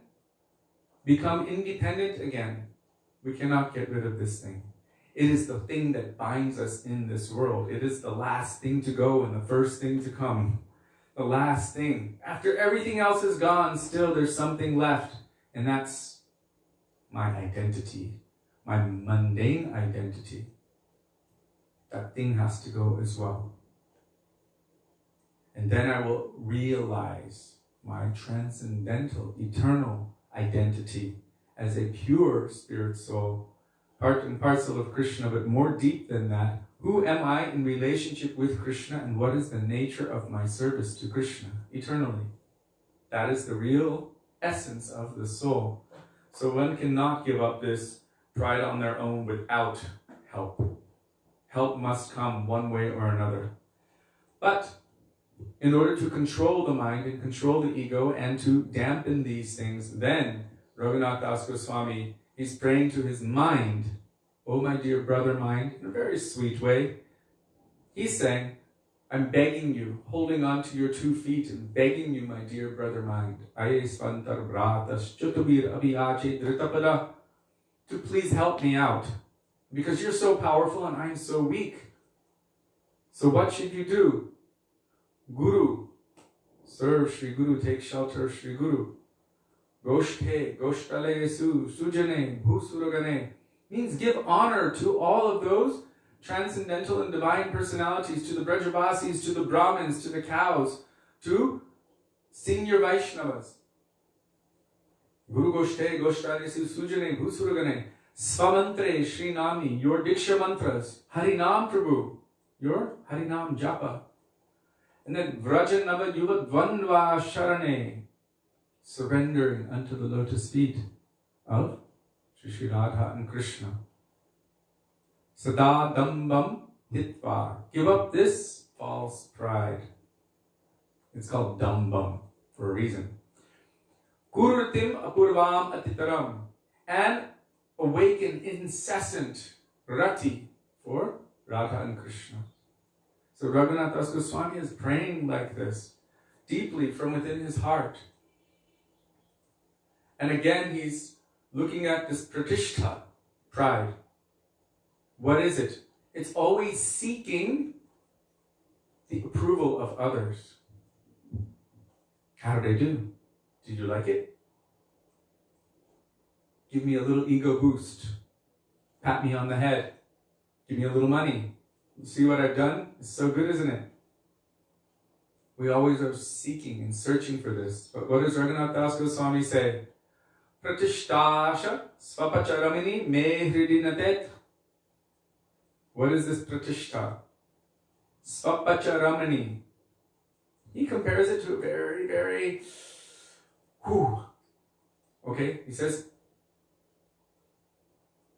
become independent again, we cannot get rid of this thing. It is the thing that binds us in this world. It is the last thing to go and the first thing to come. The last thing. After everything else is gone, still there's something left. And that's my identity. My mundane identity. That thing has to go as well. And then I will realize my transcendental, eternal identity as a pure spirit soul, part and parcel of Krishna, but more deep than that. Who am I in relationship with Krishna, and what is the nature of my service to Krishna eternally? That is the real essence of the soul. So one cannot give up this pride on their own without help. Help must come one way or another. But in order to control the mind and control the ego and to dampen these things, then Raghunath Das Goswami, he's praying to his mind. Oh, my dear brother mind, in a very sweet way. He's saying, I'm begging you, holding on to your 2 feet and begging you, my dear brother mind, to please help me out. Because you're so powerful and I'm so weak. So what should you do? Guru, serve Sri Guru, take shelter of Sri Guru. Goshte, Goshtale Su, Sujane, Bhusuragane, means give honor to all of those transcendental and divine personalities, to the Brajavasis, to the Brahmins, to the cows, to senior Vaishnavas. Guru Goshte, Goshtale Su, Sujane, Bhusuragane, Svamantre, Shri Nami, your Diksha mantras, Harinam Prabhu, your Harinam Japa. And then Vrajanava Yuva Dvandva Sharane, surrendering unto the lotus feet of Shri Radha and Krishna. Sada dambam hitva. Give up this false pride. It's called dambam for a reason. Kururtim apurvam atitaram. And awaken incessant rati for Radha and Krishna. So Raghunath Das Goswami is praying like this, deeply from within his heart. And again, he's looking at this pratishtha, pride. What is it? It's always seeking the approval of others. How did I do? Did you like it? Give me a little ego boost. Pat me on the head. Give me a little money. You see what I've done? It's so good, isn't it? We always are seeking and searching for this. But what does Raghunath Das Goswami say? Pratishtasha svapacharamini me hridinatet. What is this pratishta? Svapacharamini. He compares it to a very, very, okay, he says,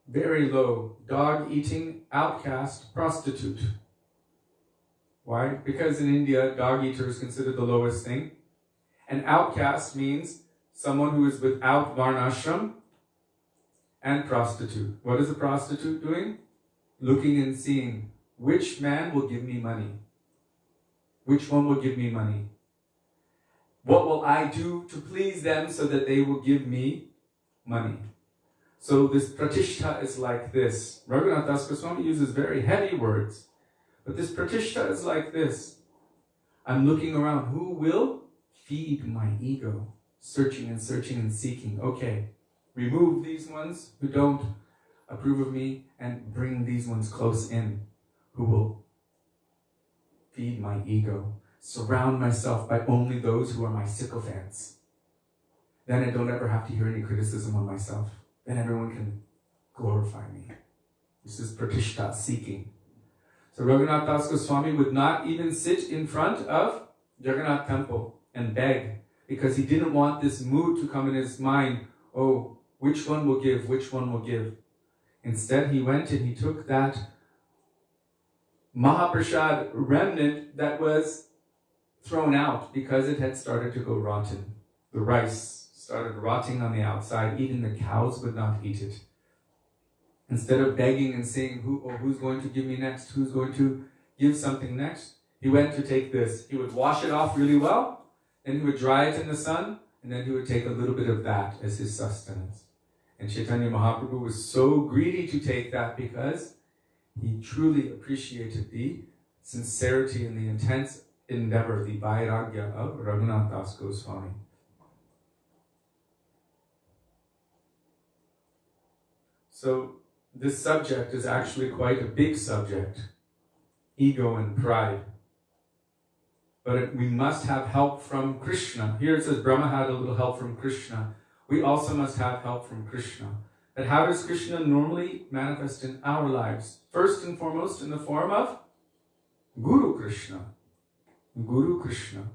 very low, dog-eating, outcast, prostitute. Why? Because in India, dog-eater is considered the lowest thing. And outcast means someone who is without varnashram, and prostitute. What is a prostitute doing? Looking and seeing, which man will give me money? Which one will give me money? What will I do to please them so that they will give me money? So this pratishtha is like this. Raghunath Das Goswami uses very heavy words. But this pratishtha is like this. I'm looking around. Who will feed my ego? Searching and searching and seeking. Okay, remove these ones who don't approve of me and bring these ones close in who will feed my ego. Surround myself by only those who are my sycophants. Then I don't ever have to hear any criticism of myself. Then everyone can glorify me. This is pratishtha, seeking. So Raghunath Das Goswami would not even sit in front of Jagannath temple and beg, because he didn't want this mood to come in his mind, oh, which one will give, which one will give. Instead, he went and he took that Mahaprasad remnant that was thrown out because it had started to go rotten. The rice started rotting on the outside. Even the cows would not eat it. Instead of begging and saying, who's going to give me next? Who's going to give something next? He went to take this. He would wash it off really well, then he would dry it in the sun, and then he would take a little bit of that as his sustenance. And Chaitanya Mahaprabhu was so greedy to take that because he truly appreciated the sincerity and the intense endeavor, the vairagya of Raghunath Das Goswami. So this subject is actually quite a big subject, ego and pride. But we must have help from Krishna. Here it says Brahma had a little help from Krishna. We also must have help from Krishna. And how does Krishna normally manifest in our lives? First and foremost in the form of Guru Krishna. Guru Krishna.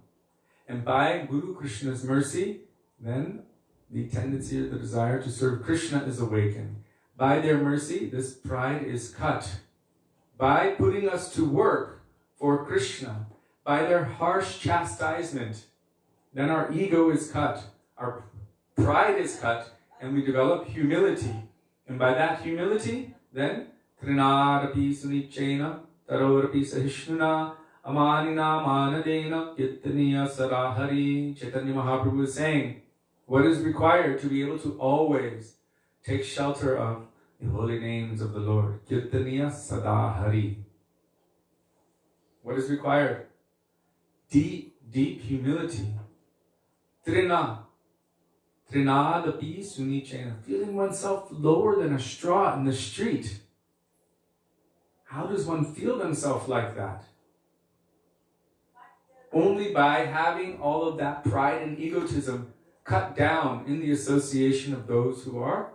And by Guru Krishna's mercy, then the tendency or the desire to serve Krishna is awakened. By their mercy, this pride is cut. By putting us to work for Krishna, by their harsh chastisement, then our ego is cut, our pride is cut, and we develop humility. And by that humility, then Trinarapi Sunichena, Tarorapi Sahishnuna, Amanina Manadena, Kirtaniya Sarahari. Chaitanya Mahaprabhu is saying, what is required to be able to always take shelter of the holy names of the Lord? Kirtaniya Sadahari. What is required? Deep, deep humility. Trinadapi Sunichena. Feeling oneself lower than a straw in the street. How does one feel themselves like that? Only by having all of that pride and egotism cut down in the association of those who are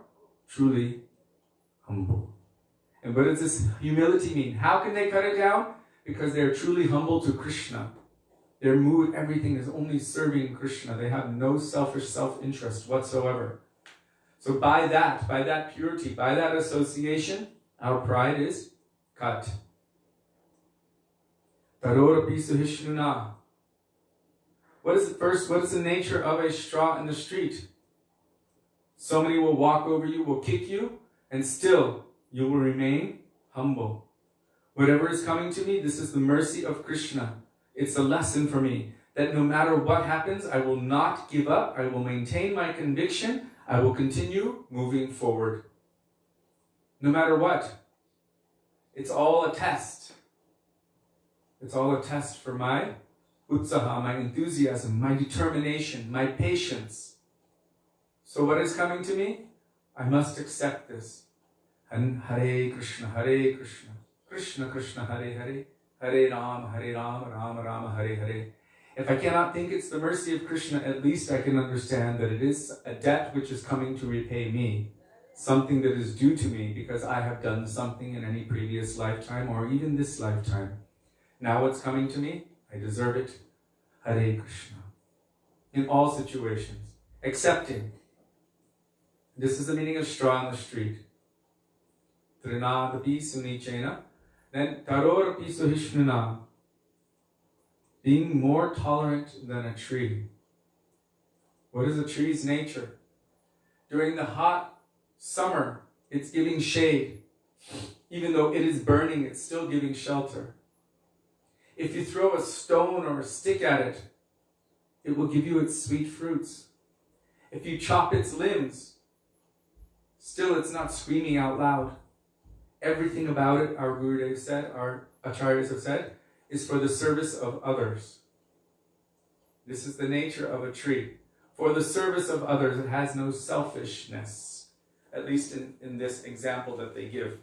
truly humble. And what does this humility mean? How can they cut it down? Because they are truly humble to Krishna. Their mood, everything is only serving Krishna. They have no selfish self-interest whatsoever. So by that purity, by that association, our pride is cut. Tarorapi suhishnuna. What is the nature of a straw in the street? Somebody will walk over you, will kick you, and still you will remain humble. Whatever is coming to me, this is the mercy of Krishna. It's a lesson for me that no matter what happens, I will not give up. I will maintain my conviction. I will continue moving forward. No matter what. It's all a test. It's all a test for my utsaha, my enthusiasm, my determination, my patience. So what is coming to me? I must accept this. And Hare Krishna, Krishna Krishna, Hare Hare, Hare Rama, Rama Rama, Hare Hare. If I cannot think it's the mercy of Krishna, at least I can understand that it is a debt which is coming to repay me. Something that is due to me because I have done something in any previous lifetime or even this lifetime. Now what's coming to me? I deserve it. Hare Krishna. In all situations. Accepting. This is the meaning of straw in the street. Trinadapi sunichena. Then tarorapi suhishnuna. Being more tolerant than a tree. What is a tree's nature? During the hot summer, it's giving shade. Even though it is burning, it's still giving shelter. If you throw a stone or a stick at it, it will give you its sweet fruits. If you chop its limbs, still it's not screaming out loud. Everything about it, our Gurudev said, our acharyas have said, is for the service of others. This is the nature of a tree. For the service of others, it has no selfishness, at least in this example that they give.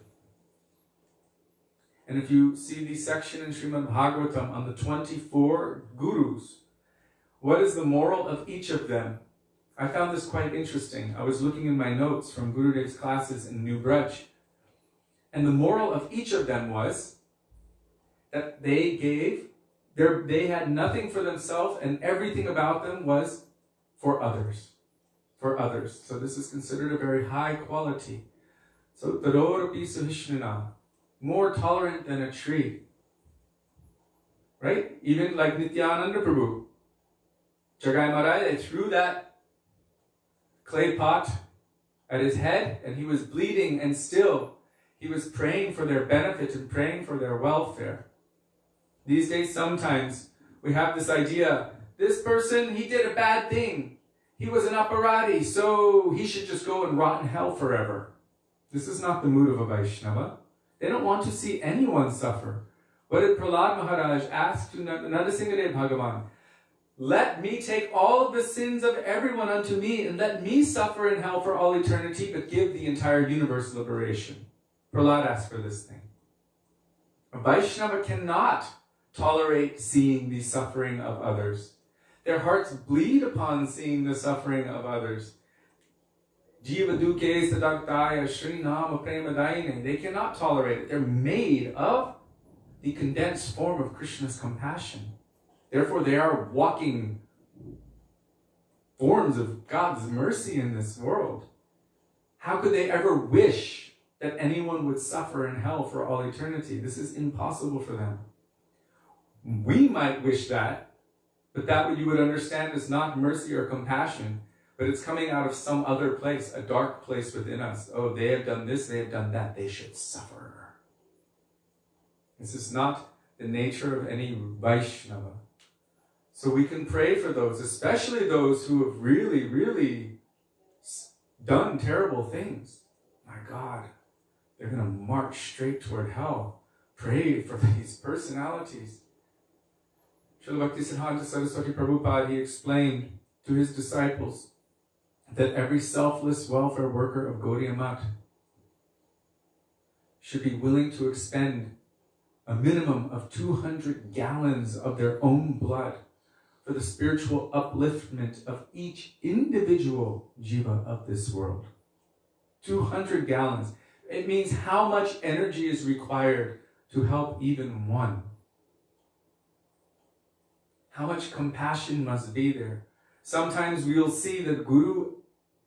And if you see the section in Srimad Bhagavatam on the 24 gurus, what is the moral of each of them? I found this quite interesting. I was looking in my notes from Gurudev's classes in New Braj. And the moral of each of them was that they had nothing for themselves and everything about them was for others. For others. So this is considered a very high quality. So, tarorapi suhishnana. More tolerant than a tree. Right? Even like Nityananda Prabhu. Jagai Maharaj, they threw that clay pot at his head and he was bleeding and still He was praying for their benefit and praying for their welfare. These days, sometimes we have this idea, this person, he did a bad thing. He was an aparadi, so he should just go and rot in hell forever. This is not the mood of a Vaishnava. They don't want to see anyone suffer. What did Prahlad Maharaj ask to Narasimhadev Bhagavan? Let me take all of the sins of everyone unto me, and let me suffer in hell for all eternity, but give the entire universe liberation. Prahlad asked for this thing. A Vaishnava cannot tolerate seeing the suffering of others. Their hearts bleed upon seeing the suffering of others. Jiva duke sadaktaya shrinama premadaine. They cannot tolerate it. They're made of the condensed form of Krishna's compassion. Therefore, they are walking forms of God's mercy in this world. How could they ever wish that anyone would suffer in hell for all eternity? This is impossible for them. We might wish that, but that what you would understand is not mercy or compassion, but it's coming out of some other place, a dark place within us. Oh, they have done this, they have done that, they should suffer. This is not the nature of any Vaishnava. So we can pray for those, especially those who have really, really done terrible things. My God, they're going to march straight toward hell. Pray for these personalities. Srila Bhaktisiddhanta Saraswati Prabhupada, he explained to his disciples that every selfless welfare worker of Gaudiya Math should be willing to expend a minimum of 200 gallons of their own blood for the spiritual upliftment of each individual jiva of this world. 200 gallons. It means how much energy is required to help even one. How much compassion must be there. Sometimes we'll see that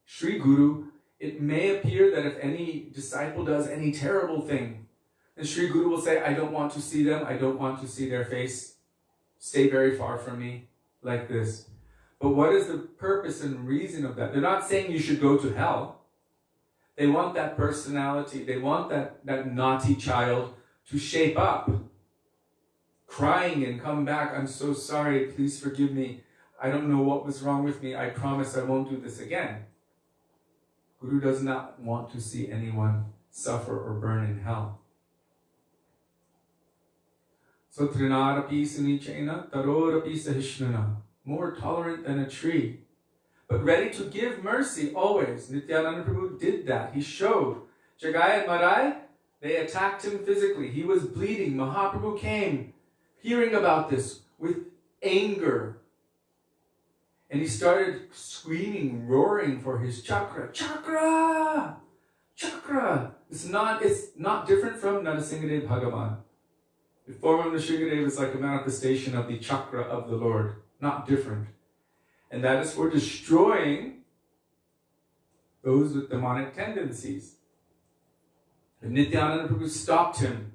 Sri Guru, it may appear that if any disciple does any terrible thing, and Sri Guru will say, I don't want to see them, I don't want to see their face, stay very far from me, like this. But what is the purpose and reason of that? They're not saying you should go to hell. They want that personality, they want that naughty child to shape up, crying and come back, I'm so sorry, please forgive me, I don't know what was wrong with me, I promise I won't do this again. Guru does not want to see anyone suffer or burn in hell. So trinarapi sunichena tarorapi sahishnana, more tolerant than a tree, but ready to give mercy always. Nityananda Prabhu did that. He showed. Jagai and Marai, they attacked him physically. He was bleeding. Mahaprabhu came, hearing about this with anger. And he started screaming, roaring for his chakra. Chakra! Chakra! It's not different from Narasimhadev Bhagavan. The form of Narasimhadev is like a manifestation of the chakra of the Lord. Not different. And that is for destroying those with demonic tendencies. And Nityananda Prabhu stopped him.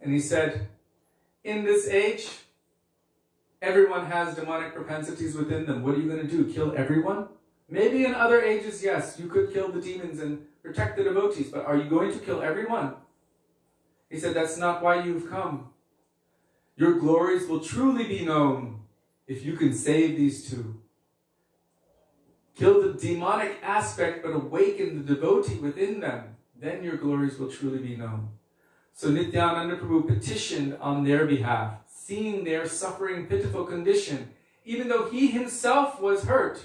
And he said, in this age, everyone has demonic propensities within them. What are you going to do? Kill everyone? Maybe in other ages, yes, you could kill the demons and protect the devotees, but are you going to kill everyone? He said, that's not why you've come. Your glories will truly be known if you can save these two. Kill the demonic aspect, but awaken the devotee within them. Then your glories will truly be known. So Nityananda Prabhu petitioned on their behalf, seeing their suffering, pitiful condition, even though he himself was hurt.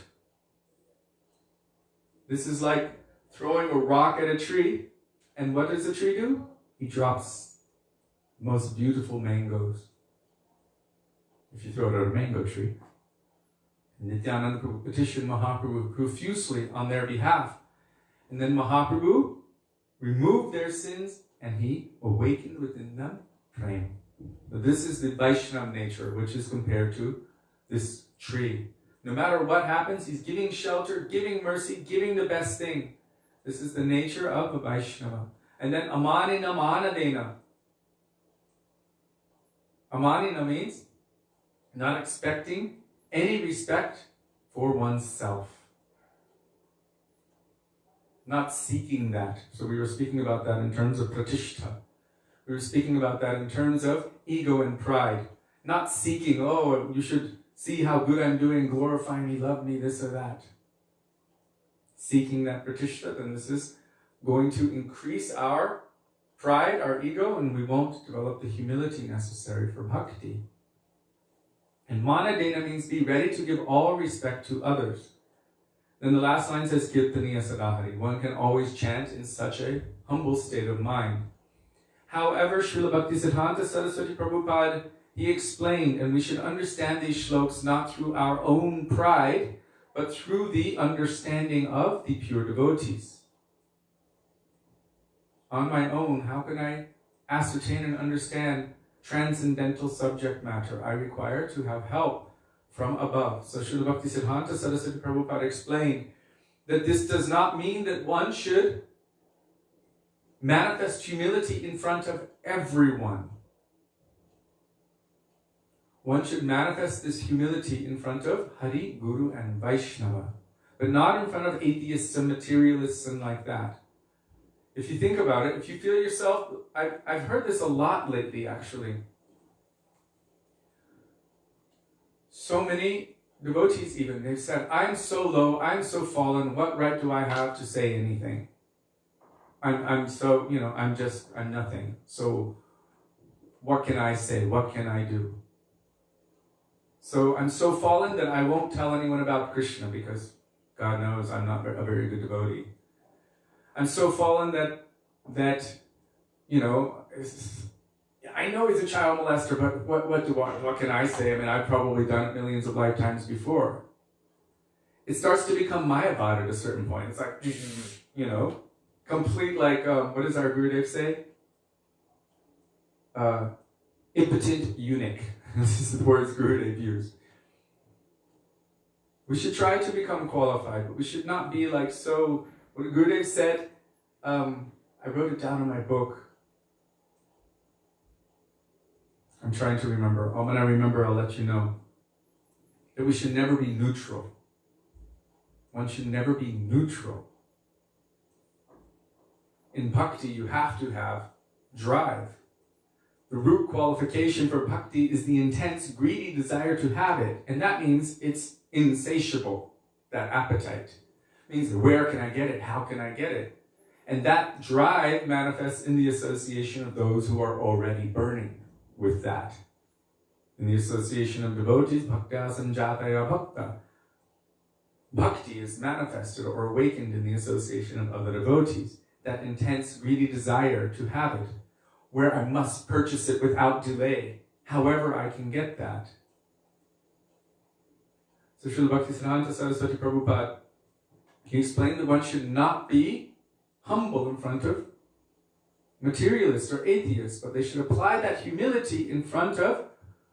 This is like throwing a rock at a tree, and what does the tree do? He drops most beautiful mangoes. If you throw it at a mango tree. Nityananda Prabhu petitioned Mahaprabhu profusely on their behalf. And then Mahaprabhu removed their sins and he awakened within them prema. So this is the Vaishnava nature, which is compared to this tree. No matter what happens, he's giving shelter, giving mercy, giving the best thing. This is the nature of a Vaishnava. And then amanina manadena. Amanina means not expecting any respect for oneself. not seeking that. So we were speaking about that in terms of pratishtha. We were speaking about that in terms of ego and pride. Not seeking, oh, you should see how good I'm doing, glorify me, love me, this or that. Seeking that pratishtha, then this is going to increase our pride, our ego, and we won't develop the humility necessary for bhakti. And manadena means be ready to give all respect to others. Then the last line says, Kirtaniya sadahari. One can always chant in such a humble state of mind. However, Srila Bhaktisiddhanta Saraswati Prabhupada, he explained, and we should understand these shlokas not through our own pride, but through the understanding of the pure devotees. On my own, how can I ascertain and understand transcendental subject matter? I require to have help from above. So Srila Bhaktisiddhanta Saraswati Prabhupada explained that this does not mean that one should manifest humility in front of everyone. One should manifest this humility in front of Hari, Guru, and Vaisnava, but not in front of atheists and materialists and like that. If you think about it, if you feel yourself, I've heard this a lot lately actually. So many devotees even, they've said, I'm so low, I'm so fallen, what right do I have to say anything? I'm so, I'm nothing. So what can I say? What can I do? So I'm so fallen that I won't tell anyone about Krishna because God knows I'm not a very good devotee. I'm so fallen that I know he's a child molester, but what can I say? I mean, I've probably done it millions of lifetimes before. It starts to become Mayavad at a certain point. It's like, complete like, what does our Gurudev say? Impotent eunuch. This is the words Gurudev used. We should try to become qualified, but we should not be like so. What Gurudev said, I wrote it down in my book. I'm trying to remember. When I remember, I'll let you know. That we should never be neutral. One should never be neutral. In bhakti, you have to have drive. The root qualification for bhakti is the intense, greedy desire to have it. And that means it's insatiable, that appetite. It means, where can I get it? How can I get it? And that drive manifests in the association of those who are already burning with that. In the association of devotees, bhaktya sanjataya bhakta. Bhakti is manifested or awakened in the association of other devotees. That intense, greedy desire to have it, where I must purchase it without delay, however I can get that. So Srila Bhaktisiddhanta Saraswati Prabhupada, he explained that one should not be humble in front of materialists or atheists, but they should apply that humility in front of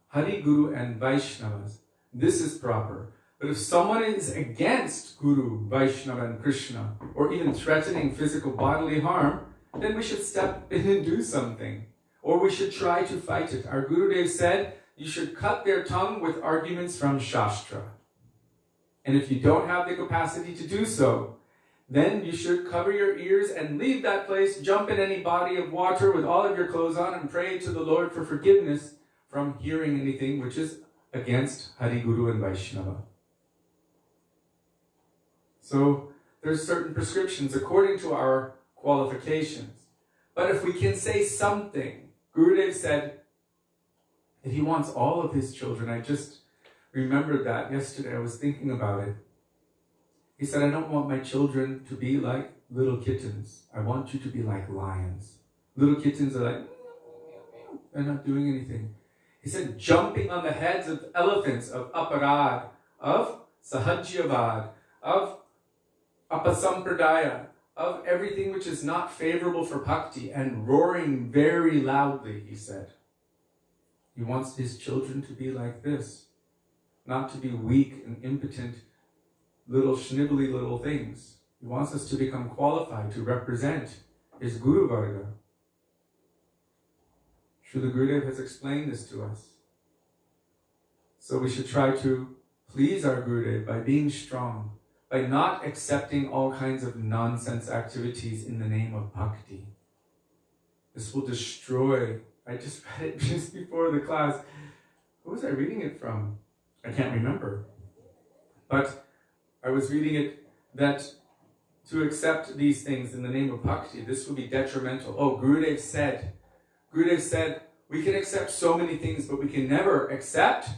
Hari, Guru, and Vaishnavas. This is proper. But if someone is against Guru, Vaishnava, and Krishna, or even threatening physical bodily harm, then we should step in and do something. Or we should try to fight it. Our Gurudev said, you should cut their tongue with arguments from Shastra. And if you don't have the capacity to do so, then you should cover your ears and leave that place, jump in any body of water with all of your clothes on and pray to the Lord for forgiveness from hearing anything which is against Hari, Guru, and Vaishnava. So there's certain prescriptions according to our qualifications. But if we can say something, Gurudev said that he wants all of his children. I just remembered that yesterday. I was thinking about it. He said, I don't want my children to be like little kittens. I want you to be like lions. Little kittens are like, they're not doing anything. He said, jumping on the heads of elephants, of aparad, of sahajyavad, of apasampradaya, of everything which is not favorable for bhakti, and roaring very loudly, he said. He wants his children to be like this, not to be weak and impotent, little schnibbly little things. He wants us to become qualified to represent his Guru Varga. Srila Gurudev has explained this to us. So we should try to please our Gurudev by being strong, by by not accepting all kinds of nonsense activities in the name of bhakti. This will destroy. I just read it just before the class. Who was I reading it from? I can't remember. But I was reading it that to accept these things in the name of bhakti, this will be detrimental. Oh, Gurudev said, we can accept so many things, but we can never accept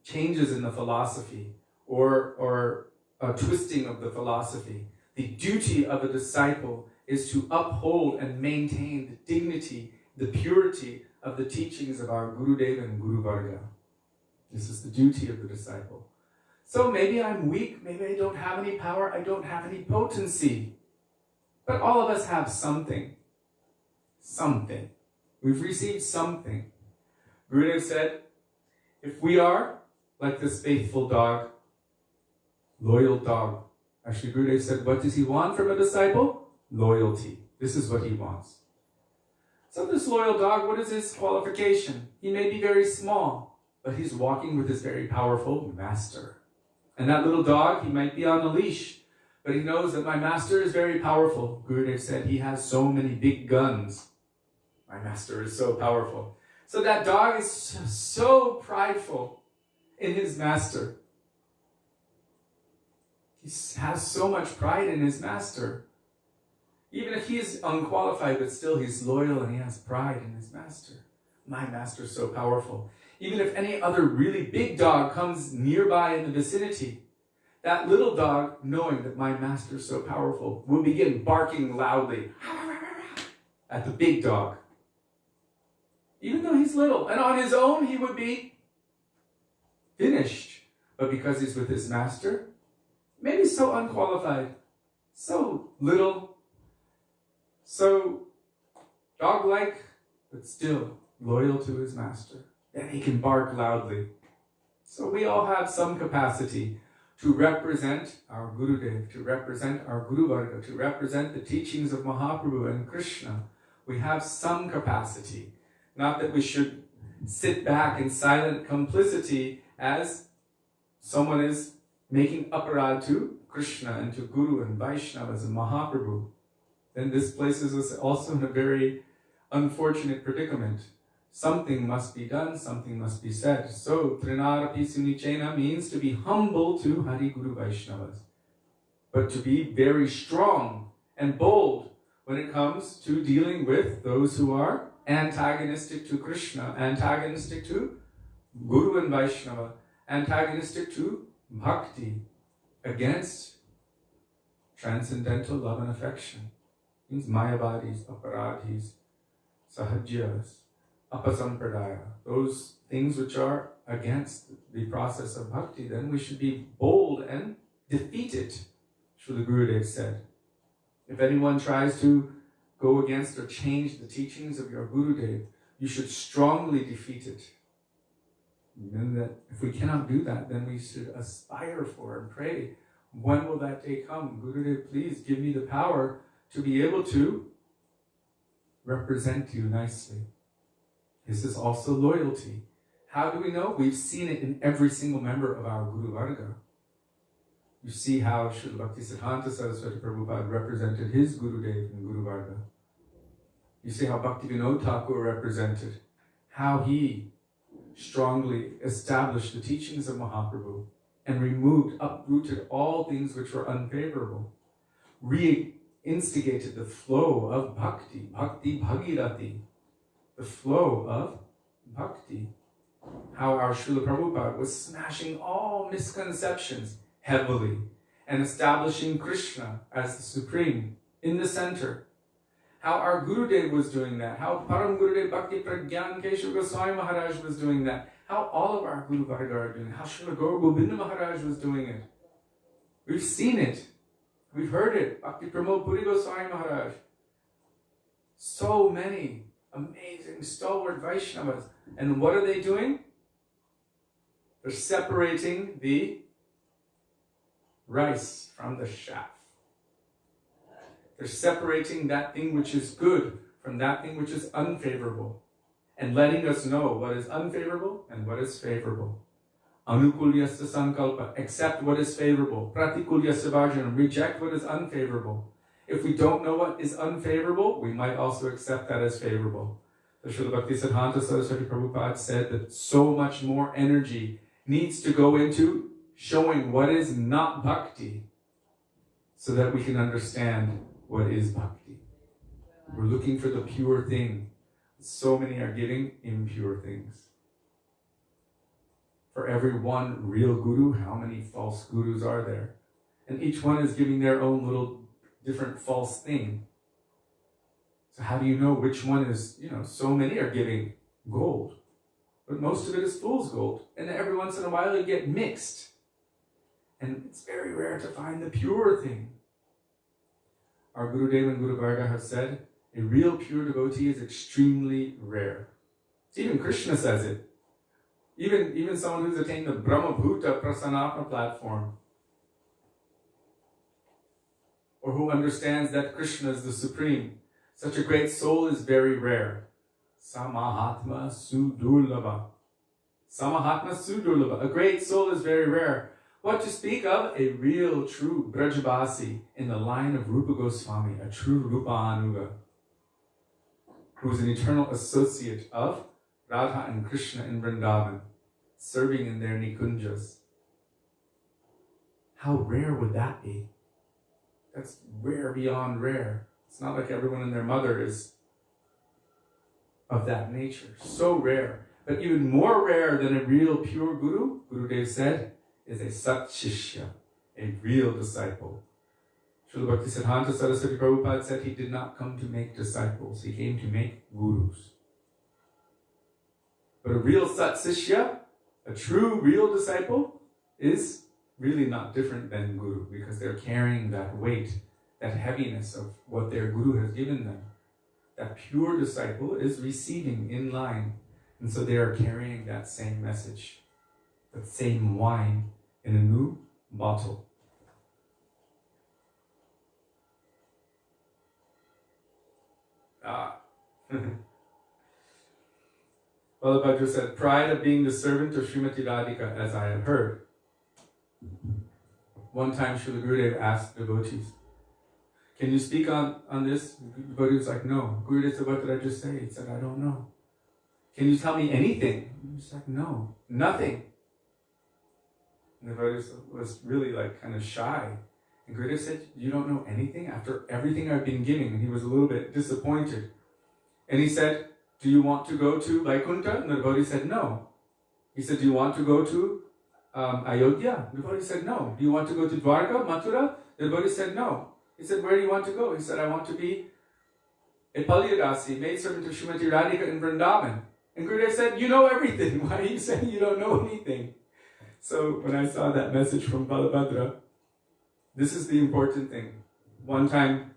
changes in the philosophy or a twisting of the philosophy. The duty of a disciple is to uphold and maintain the dignity, the purity of the teachings of our Gurudeva and Guru Varga. This is the duty of the disciple. So maybe I'm weak, maybe I don't have any power, I don't have any potency. But all of us have something. Something. We've received something. Gurudev said, if we are like this faithful dog, loyal dog. Actually, Gurudev said, what does he want from a disciple? Loyalty. This is what he wants. So this loyal dog, what is his qualification? He may be very small, but he's walking with his very powerful master. And that little dog, he might be on a leash, but he knows that my master is very powerful. Gurudev said he has so many big guns. My master is so powerful. So that dog is so prideful in his master. He has so much pride in his master. Even if he is unqualified, but still he's loyal and he has pride in his master. My master is so powerful. Even if any other really big dog comes nearby in the vicinity, that little dog, knowing that my master is so powerful, will begin barking loudly at the big dog. Even though he's little. And on his own, he would be finished. But because he's with his master, maybe so unqualified, so little, so dog-like, but still loyal to his master. Then he can bark loudly. So we all have some capacity to represent our Gurudev, to represent our Guru Varga, to represent the teachings of Mahaprabhu and Krishna. We have some capacity. Not that we should sit back in silent complicity as someone is making aparad to Krishna and to Guru and Vaishnavas and Mahaprabhu. Then this places us also in a very unfortunate predicament. Something must be done, something must be said. So, Trinarapi Sunichena means to be humble to Hari Guru Vaishnavas, but to be very strong and bold when it comes to dealing with those who are antagonistic to Krishna, antagonistic to Guru and Vaishnava, antagonistic to Bhakti, against transcendental love and affection. Means Mayavadis, Aparadhis, Sahajyas, Apasampradaya, those things which are against the process of bhakti, then we should be bold and defeat it, Srila Gurudev said. If anyone tries to go against or change the teachings of your Gurudev, you should strongly defeat it. And that if we cannot do that, then we should aspire for and pray, when will that day come? Gurudev, please give me the power to be able to represent you nicely. This is also loyalty. How do we know? We've seen it in every single member of our Guru Varga. You see how Srila Bhaktisiddhanta Saraswati Prabhupada represented his Gurudev and Guru Varga. You see how Bhaktivedanta Thakur represented, how he strongly established the teachings of Mahaprabhu and removed, uprooted all things which were unfavorable, reinstigated the flow of bhakti, bhakti bhagirati, the flow of bhakti. How our Srila Prabhupada was smashing all misconceptions heavily and establishing Krishna as the supreme in the center. How our Gurudev was doing that. How Param Gurudev Bhakti Pragyan Keshav Goswami Maharaj was doing that. How all of our Guru Varga are doing it. How Srila Gaur Govinda Maharaj was doing it. We've seen it. We've heard it. Bhakti Pramod Puri Goswami Maharaj. So many amazing stalwart Vaishnavas. And what are they doing? They're separating the rice from the chaff. They're separating that thing which is good from that thing which is unfavorable, and letting us know what is unfavorable and what is favorable. Anukulyasya sankalpa, accept what is favorable. Pratikulyasya varjanam, reject what is unfavorable. If we don't know what is unfavorable, we might also accept that as favorable. So Srila Bhaktisiddhanta Saraswati Prabhupada said that so much more energy needs to go into showing what is not bhakti so that we can understand what is bhakti. We're looking for the pure thing. So many are giving impure things. For every one real guru, how many false gurus are there? And each one is giving their own little different false thing. So how do you know which one is, so many are giving gold, but most of it is fool's gold. And every once in a while you get mixed. And it's very rare to find the pure thing. Our Gurudeva and Guru Varga have said, a real pure devotee is extremely rare. Even Krishna says it. Even someone who's attained the Brahmabhuta Prasanatma platform, or who understands that Krishna is the supreme, such a great soul is very rare. Samahatma sudurlabha. Samahatma sudurlabha. A great soul is very rare. What to speak of? A real, true Brajabasi in the line of Rupa Goswami, a true Rupa Anuga, who is an eternal associate of Radha and Krishna in Vrindavan, serving in their Nikunjas. How rare would that be? That's rare beyond rare. It's not like everyone and their mother is of that nature. So rare. But even more rare than a real pure guru, Gurudev said, is a sat shishya, a real disciple. Srila Bhaktisiddhanta Saraswati Prabhupada said he did not come to make disciples, he came to make gurus. But a real sat shishya, a true real disciple, is really not different than guru, because they're carrying that weight, that heaviness of what their guru has given them. That pure disciple is receiving in line, and so they are carrying that same message, that same wine in a new bottle. Vallabhadra said, pride of being the servant of Srimati Radhika, as I have heard. One time Srila Gurudev asked devotees, can you speak on this? The devotee was like, no. Gurudev said, what did I just say? He said, I don't know. Can you tell me anything? He was like, no, nothing. And the devotee was really kind of shy. And Gurudev said, you don't know anything after everything I've been giving? And he was a little bit disappointed. And he said, do you want to go to Vaikuntha? And the devotee said, no. He said, do you want to go to Ayodhya? The devotee said, no. Do you want to go to Dwarka, Mathura? The devotee said, no. He said, where do you want to go? He said, I want to be a Palyadasi, maidservant of Srimati Radhika in Vrindavan. And Gurudev said, you know everything. Why are you saying you don't know anything? So when I saw that message from Balabhadra, this is the important thing. One time,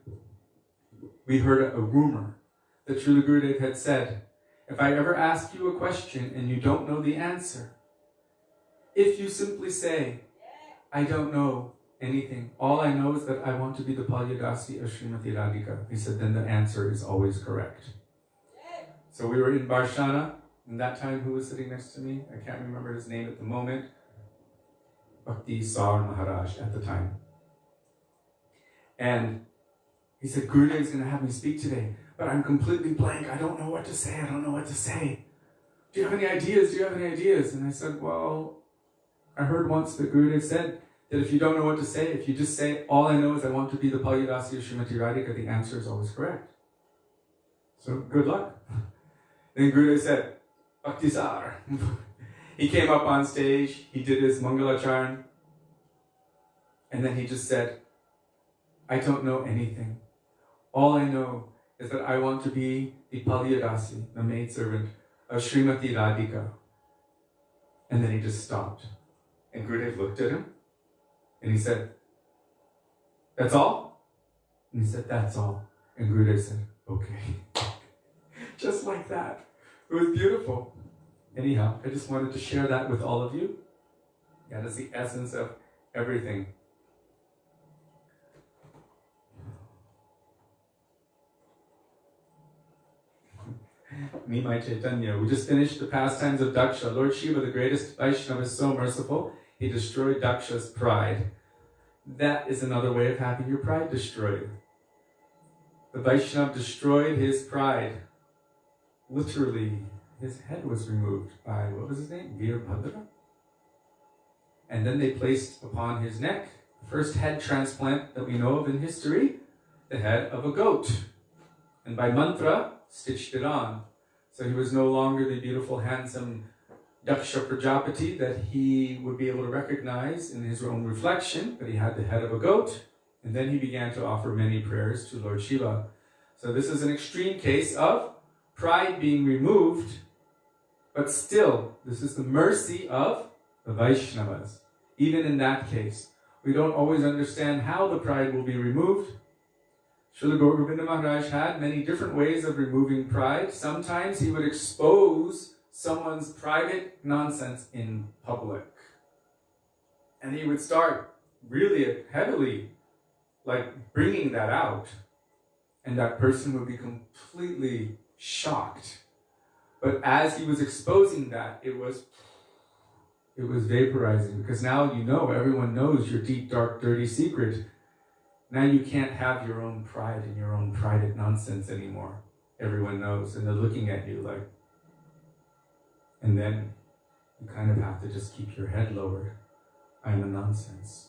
we heard a rumor that Srila Gurudev had said, if I ever ask you a question and you don't know the answer, if you simply say, I don't know anything, all I know is that I want to be the Palyadasi of Srimati Radhika, he said, then the answer is always correct. So we were in Barshana, and that time who was sitting next to me? I can't remember his name at the moment. Bhakti Sar Maharaj at the time. And he said, Gurudev is going to have me speak today, but I'm completely blank. I don't know what to say. I don't know what to say. Do you have any ideas? Do you have any ideas? And I said, well, I heard once that Gurudev said that if you don't know what to say, if you just say, all I know is I want to be the Palyadasi of Srimati Radhika, the answer is always correct. So good luck. Then Gurudev said, Bhakti Sar. He came up on stage, he did his Mangalacharan, and then he just said, I don't know anything. All I know is that I want to be the Palyadasi, the maidservant of Srimati Radhika. And then he just stopped. And Gurudev looked at him, and he said, that's all? And he said, that's all. And Gurudev said, okay. Just like that. It was beautiful. Anyhow, I just wanted to share that with all of you. That is the essence of everything. Nimai Chaitanya. We just finished the pastimes of Daksha. Lord Shiva, the greatest Vaishnava, is so merciful. He destroyed Daksha's pride. That is another way of having your pride destroyed. The Vaishnava destroyed his pride. Literally, his head was removed by, what was his name? Veerbhadra? And then they placed upon his neck, the first head transplant that we know of in history, the head of a goat. And by mantra, stitched it on. So he was no longer the beautiful, handsome Daksha Prajapati that he would be able to recognize in his own reflection, but he had the head of a goat. And then he began to offer many prayers to Lord Shiva. So this is an extreme case of pride being removed, but still, this is the mercy of the Vaishnavas. Even in that case, we don't always understand how the pride will be removed. Srila Govinda Maharaj had many different ways of removing pride. Sometimes he would expose someone's private nonsense in public. And he would start really heavily, like bringing that out. And that person would be completely shocked. But as he was exposing that, it was vaporizing, because now you know, everyone knows your deep, dark, dirty secret. Now you can't have your own pride and your own private nonsense anymore. Everyone knows, and they're looking at you like, and then you kind of have to just keep your head lowered. I'm a nonsense.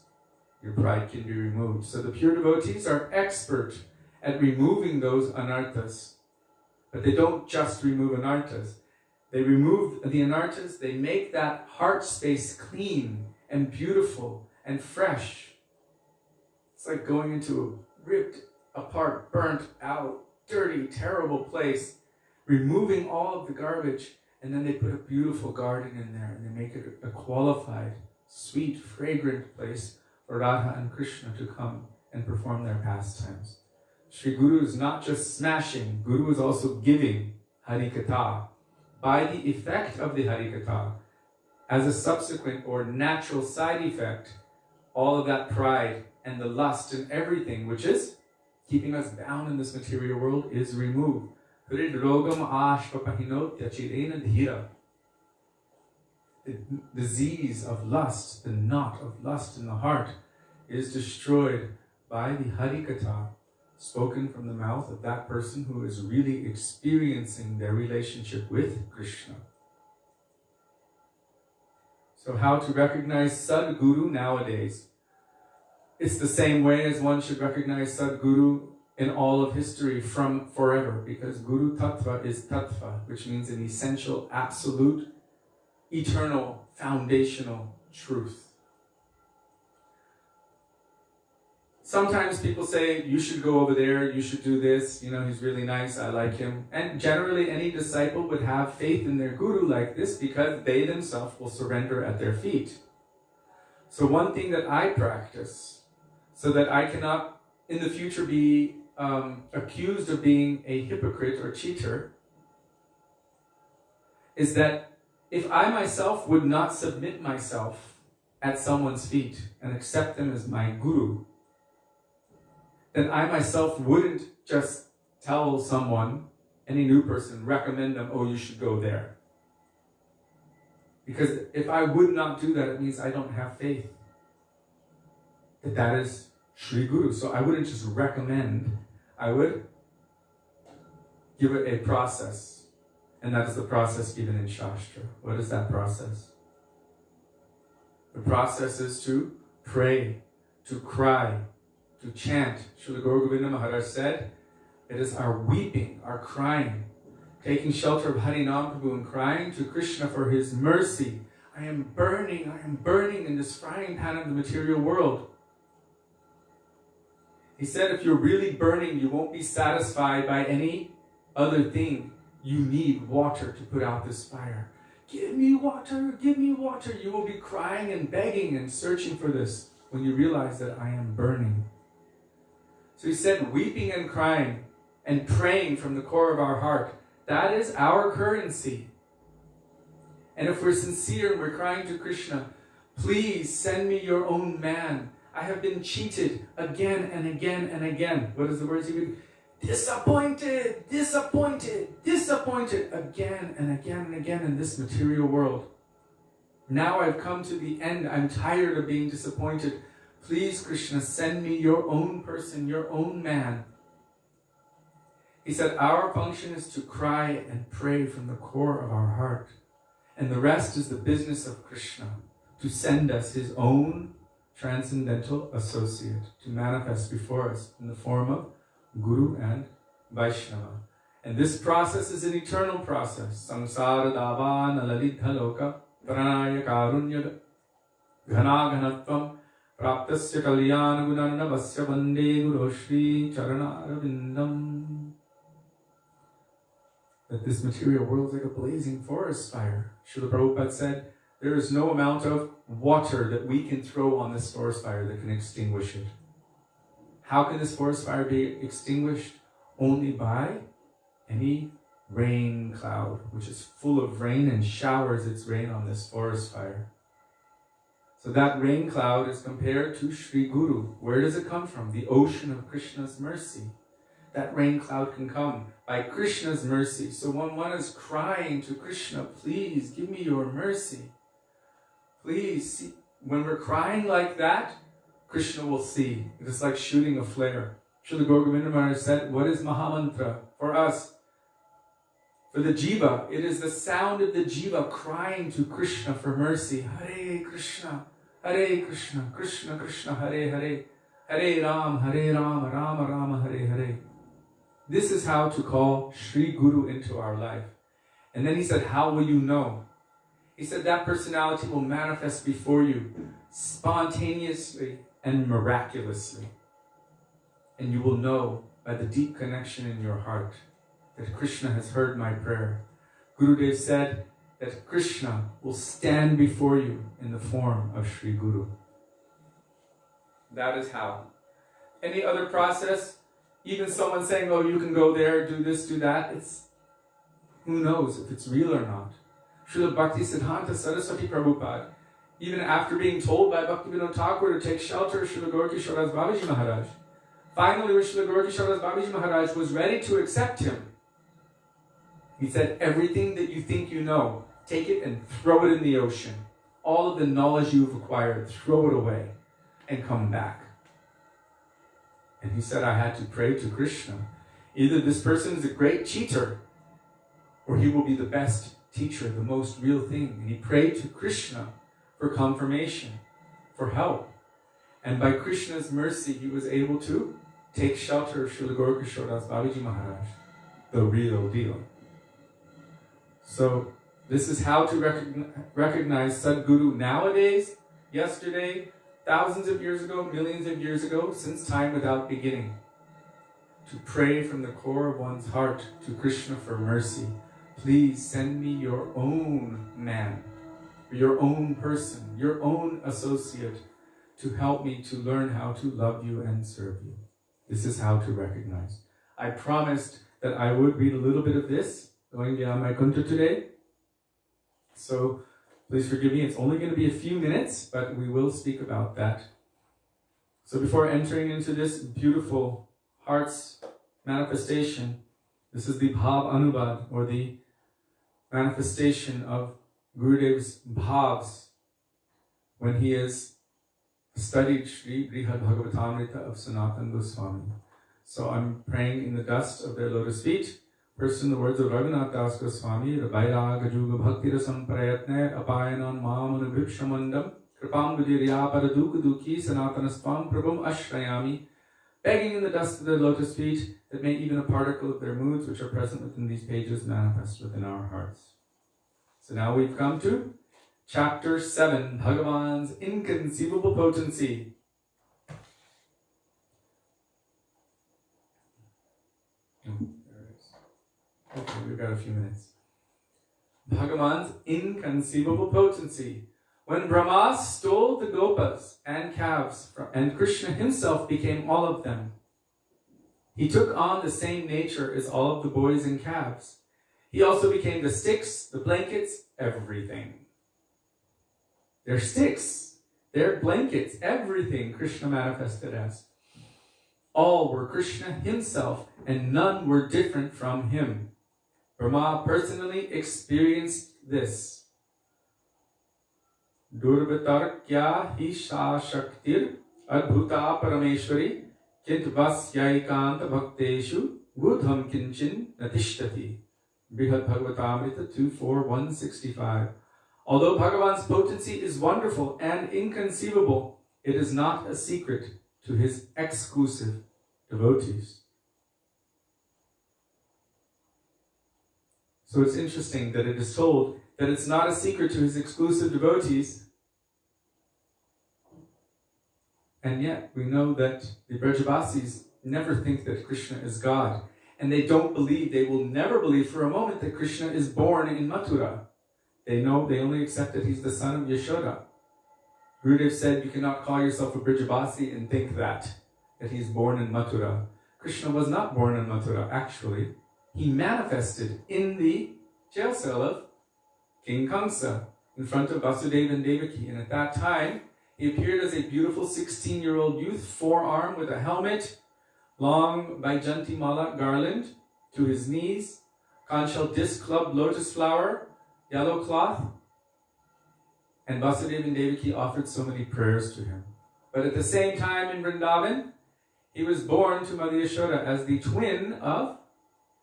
Your pride can be removed. So the pure devotees are expert at removing those anarthas. But they don't just remove anarthas. They remove the anarthas, they make that heart space clean and beautiful and fresh. It's like going into a ripped apart, burnt out, dirty, terrible place, removing all of the garbage, and then they put a beautiful garden in there and they make it a qualified, sweet, fragrant place for Radha and Krishna to come and perform their pastimes. Sri Guru is not just smashing, Guru is also giving Harikatha. By the effect of the Harikatha, as a subsequent or natural side effect, all of that pride and the lust and everything which is keeping us bound in this material world is removed. The disease of lust, the knot of lust in the heart, is destroyed by the Harikatha, spoken from the mouth of that person who is really experiencing their relationship with Krishna. So how to recognize Sadguru nowadays? It's the same way as one should recognize Sadguru in all of history from forever, because Guru Tattva is Tattva, which means an essential, absolute, eternal, foundational truth. Sometimes people say, you should go over there, you should do this, he's really nice, I like him. And generally any disciple would have faith in their guru like this because they themselves will surrender at their feet. So one thing that I practice, so that I cannot in the future be accused of being a hypocrite or cheater, is that if I myself would not submit myself at someone's feet and accept them as my guru, then I myself wouldn't just tell someone, any new person, recommend them, oh, you should go there. Because if I would not do that, it means I don't have faith that is Sri Guru. So I wouldn't just recommend, I would give it a process. And that is the process given in Shastra. What is that process? The process is to pray, to cry, to chant. Srila Govinda Maharaj said, it is our weeping, our crying, taking shelter of Harinam Prabhu and crying to Krishna for his mercy. I am burning in this frying pan of the material world. He said, if you're really burning, you won't be satisfied by any other thing. You need water to put out this fire. Give me water, give me water. You will be crying and begging and searching for this when you realize that I am burning. So he said, weeping and crying and praying from the core of our heart, that is our currency. And if we're sincere and we're crying to Krishna, please send me your own man. I have been cheated again and again and again. What is the words he would? disappointed, disappointed, disappointed again and again and again in this material world. Now I've come to the end. I'm tired of being disappointed. Please, Krishna, send me your own person, your own man. He said, our function is to cry and pray from the core of our heart. And the rest is the business of Krishna, to send us his own transcendental associate, to manifest before us in the form of Guru and Vaisnava. And this process is an eternal process. Samsara davan alalidha loka pranaya karunya ghana ghanatvam praptasya kalyana gunanna vasya vande guru shri charanaravindam. That this material world is like a blazing forest fire. Srila Prabhupada said, there is no amount of water that we can throw on this forest fire that can extinguish it. How can this forest fire be extinguished? Only by any rain cloud, which is full of rain and showers its rain on this forest fire. So that rain cloud is compared to Sri Guru. Where does it come from? The ocean of Krishna's mercy. That rain cloud can come by Krishna's mercy. So when one is crying to Krishna, please give me your mercy. Please, see, when we're crying like that, Krishna will see. It is like shooting a flare. Srila Gurudeva Maharaj said, what is Mahamantra for us? For the jiva, it is the sound of the jiva crying to Krishna for mercy. Hare Krishna, Krishna Krishna, Hare Hare, Hare Ram, Rama Rama, Hare Hare. This is how to call Sri Guru into our life. And then he said, how will you know? He said that personality will manifest before you spontaneously and miraculously. And you will know by the deep connection in your heart that Krishna has heard my prayer. Gurudev said that Krishna will stand before you in the form of Sri Guru. That is how. Any other process, even someone saying, oh, you can go there, do this, do that, who knows if it's real or not. Srila Bhaktisiddhanta Saraswati Prabhupada, even after being told by Bhaktivedanta Thakur to take shelter of Srila Gaurkishora Babaji Maharaj, finally when Srila Gaurkishora Babaji Maharaj was ready to accept him, he said, everything that you think you know, take it and throw it in the ocean. All of the knowledge you've acquired, throw it away and come back. And he said, I had to pray to Krishna. Either this person is a great cheater, or he will be the best teacher, the most real thing. And he prayed to Krishna for confirmation, for help. And by Krishna's mercy, he was able to take shelter of Srila Gaurkishora Babaji Maharaj, the real deal. So this is how to recognize Sadguru nowadays, yesterday, thousands of years ago, millions of years ago, since time without beginning. To pray from the core of one's heart to Krishna for mercy. Please send me your own man, your own person, your own associate to help me to learn how to love you and serve you. This is how to recognize. I promised that I would read a little bit of this, going Beyond Vaikuntha today. So please forgive me, it's only going to be a few minutes, but we will speak about that. So before entering into this beautiful heart's manifestation, this is the Bhav Anubad, or the manifestation of Gurudev's Bhavs when he has studied Sri Brihad Bhagavatamrita of Sanatan Goswami. So I'm praying in the dust of their lotus feet. First in the words of Raghunath Das Goswami, Rabairaga Juga Bhakti Rasam Prayatne Apayanan Mamanu Bhipshamandam Kripam Gudirya Paraduk Duki Sanatanasvam Prabhum Ashrayami, begging in the dust of their lotus feet that may even a particle of their moods which are present within these pages manifest within our hearts. So now we've come to Chapter 7, Bhagavan's Inconceivable Potency. Okay, we've got a few minutes. Bhagavan's inconceivable potency. When Brahma stole the gopas and calves, and Krishna himself became all of them, he took on the same nature as all of the boys and calves. He also became the sticks, the blankets, everything. They're sticks, they're blankets, everything Krishna manifested as. All were Krishna himself, and none were different from him. Brahma personally experienced this. Durvatarkya hi sa shaktir adbhuta parameshwari kintvasyaikanta bhakteshu gudham kinchin natishtati. Brihad Bhagavatamrita 2.4.165. Although Bhagavan's potency is wonderful and inconceivable, it is not a secret to his exclusive devotees. So it's interesting that it is told that it's not a secret to his exclusive devotees, and yet we know that the Brajavasis never think that Krishna is God, and they will never believe for a moment that Krishna is born in Mathura. They only accept that he's the son of Yashoda. Gurudev said, you cannot call yourself a Brajavasi and think that he's born in Mathura. Krishna was not born in Mathura, actually. He manifested in the jail cell of King Kamsa in front of Vasudeva and Devaki. And at that time, he appeared as a beautiful 16-year-old youth, forearm with a helmet, long Vaijanti Mala garland to his knees, conch shell disc club lotus flower, yellow cloth. And Vasudeva and Devaki offered so many prayers to him. But at the same time in Vrindavan, he was born to Mother Yashoda as the twin of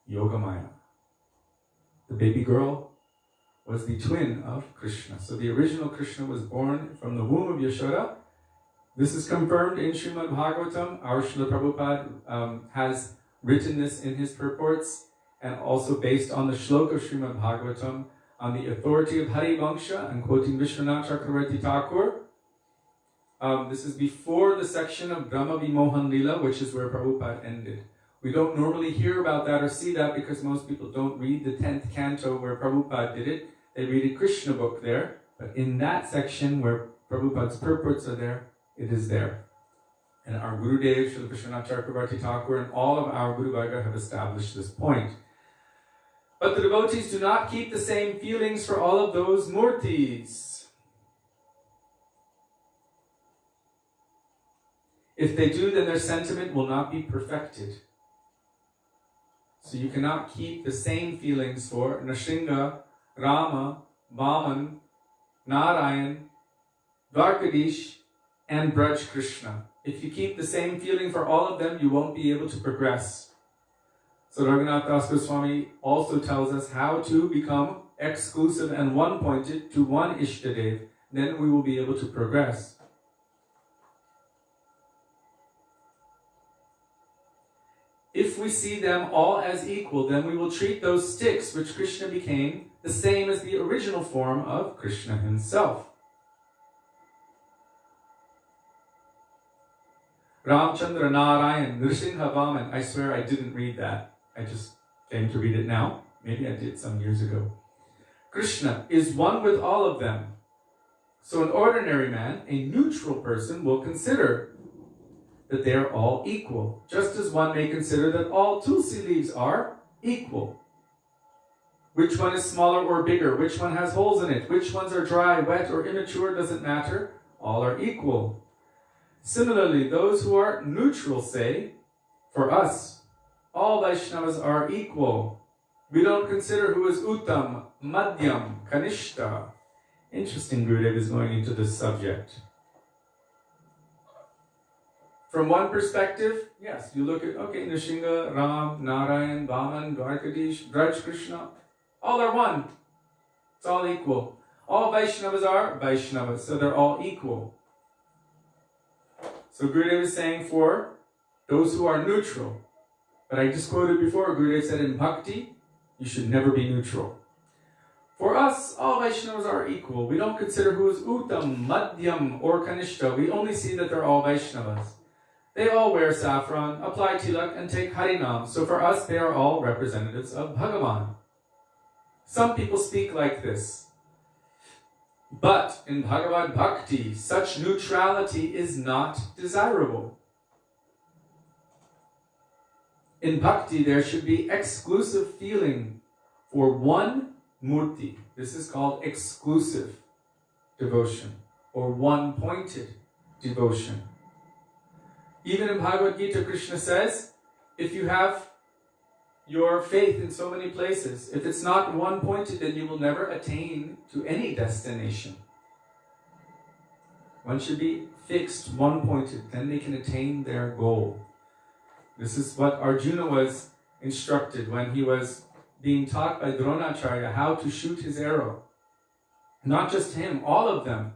Yogamaya. The baby girl was the twin of Krishna. So the original Krishna was born from the womb of Yashoda. This is confirmed in Srimad Bhagavatam. Our Srila Prabhupada has written this in his purports, and also based on the shloka of Srimad Bhagavatam, on the authority of Hari Vangsha, and quoting Vishwanath Chakravarti Thakur. This is before the section of Brahma Vimohan Lila, which is where Prabhupada ended. We don't normally hear about that or see that because most people don't read the 10th canto where Prabhupada did it. They read a Krishna book there. But in that section where Prabhupada's purports are there, it is there. And our Gurudev, Srila Vishwanath Chakravarti Thakur, and all of our Guru Varga have established this point. But the devotees do not keep the same feelings for all of those murtis. If they do, then their sentiment will not be perfected. So you cannot keep the same feelings for Nrsimha, Rama, Vaman, Narayan, Dwarkadish, and Braj Krishna. If you keep the same feeling for all of them, you won't be able to progress. So Raghunath Das Goswami also tells us how to become exclusive and one-pointed to one Ishtadev. Then we will be able to progress. If we see them all as equal, then we will treat those sticks which Krishna became the same as the original form of Krishna himself. Ramchandra, Narayan, Nrsimha, Vaman. I swear I didn't read that. I just came to read it now. Maybe I did some years ago. Krishna is one with all of them. So an ordinary man, a neutral person, will consider that they are all equal, just as one may consider that all tulsi leaves are equal. Which one is smaller or bigger? Which one has holes in it? Which ones are dry, wet, or immature? Doesn't matter. All are equal. Similarly, those who are neutral say, for us, all Vaishnavas are equal. We don't consider who is Uttam, Madhyam, Kanishta. Interesting, Gurudev is going into this subject. From one perspective, yes, you look at, okay, Nrsimha, Ram, Narayan, Vaman, Dwarkadish, Braj Krishna, all are one. It's all equal. All Vaishnavas are Vaishnavas, so they're all equal. So Gurudev is saying for those who are neutral. But I just quoted before, Gurudev said in Bhakti, you should never be neutral. For us, all Vaishnavas are equal. We don't consider who is Uttam, Madhyam, or Kanishta. We only see that they're all Vaishnavas. They all wear saffron, apply tilak, and take Harinam. So for us, they are all representatives of Bhagavan. Some people speak like this. But in Bhagavad Bhakti, such neutrality is not desirable. In Bhakti, there should be exclusive feeling for one murti. This is called exclusive devotion, or one-pointed devotion. Even in Bhagavad Gita, Krishna says, if you have your faith in so many places, if it's not one-pointed, then you will never attain to any destination. One should be fixed, one-pointed, then they can attain their goal. This is what Arjuna was instructed when he was being taught by Dronacharya how to shoot his arrow. Not just him, all of them.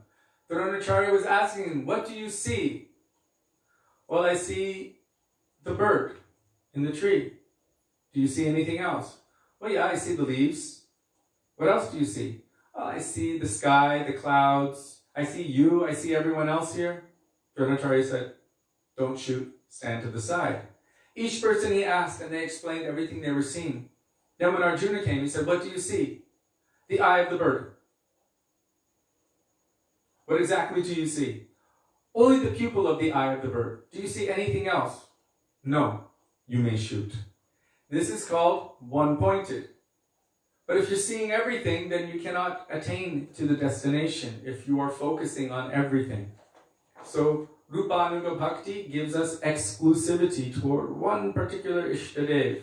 Dronacharya was asking him, what do you see? Well, I see the bird in the tree. Do you see anything else? Well, yeah, I see the leaves. What else do you see? Oh, I see the sky, the clouds. I see you. I see everyone else here. Dronacharya said, don't shoot, stand to the side. Each person he asked, and they explained everything they were seeing. Then when Arjuna came, he said, what do you see? The eye of the bird. What exactly do you see? Only the pupil of the eye of the bird. Do you see anything else? No, you may shoot. This is called one-pointed. But if you're seeing everything, then you cannot attain to the destination if you are focusing on everything. So, Rupanuga Bhakti gives us exclusivity toward one particular Ishtadev.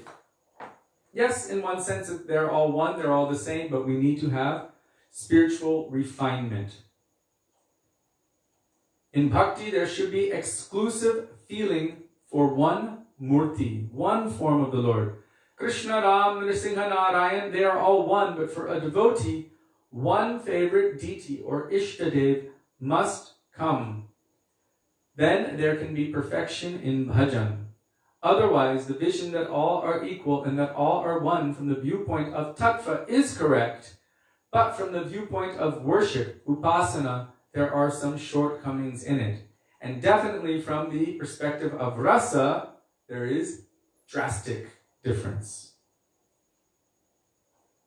Yes, in one sense, they're all one, they're all the same, but we need to have spiritual refinement. In Bhakti, there should be exclusive feeling for one Murti, one form of the Lord. Krishna, Ram, Nrsimha, Narayan, they are all one, but for a devotee, one favorite deity or Ishtadev must come. Then there can be perfection in bhajan. Otherwise, the vision that all are equal and that all are one from the viewpoint of tattva is correct, but from the viewpoint of worship, upasana, there are some shortcomings in it. And definitely from the perspective of rasa, there is drastic difference.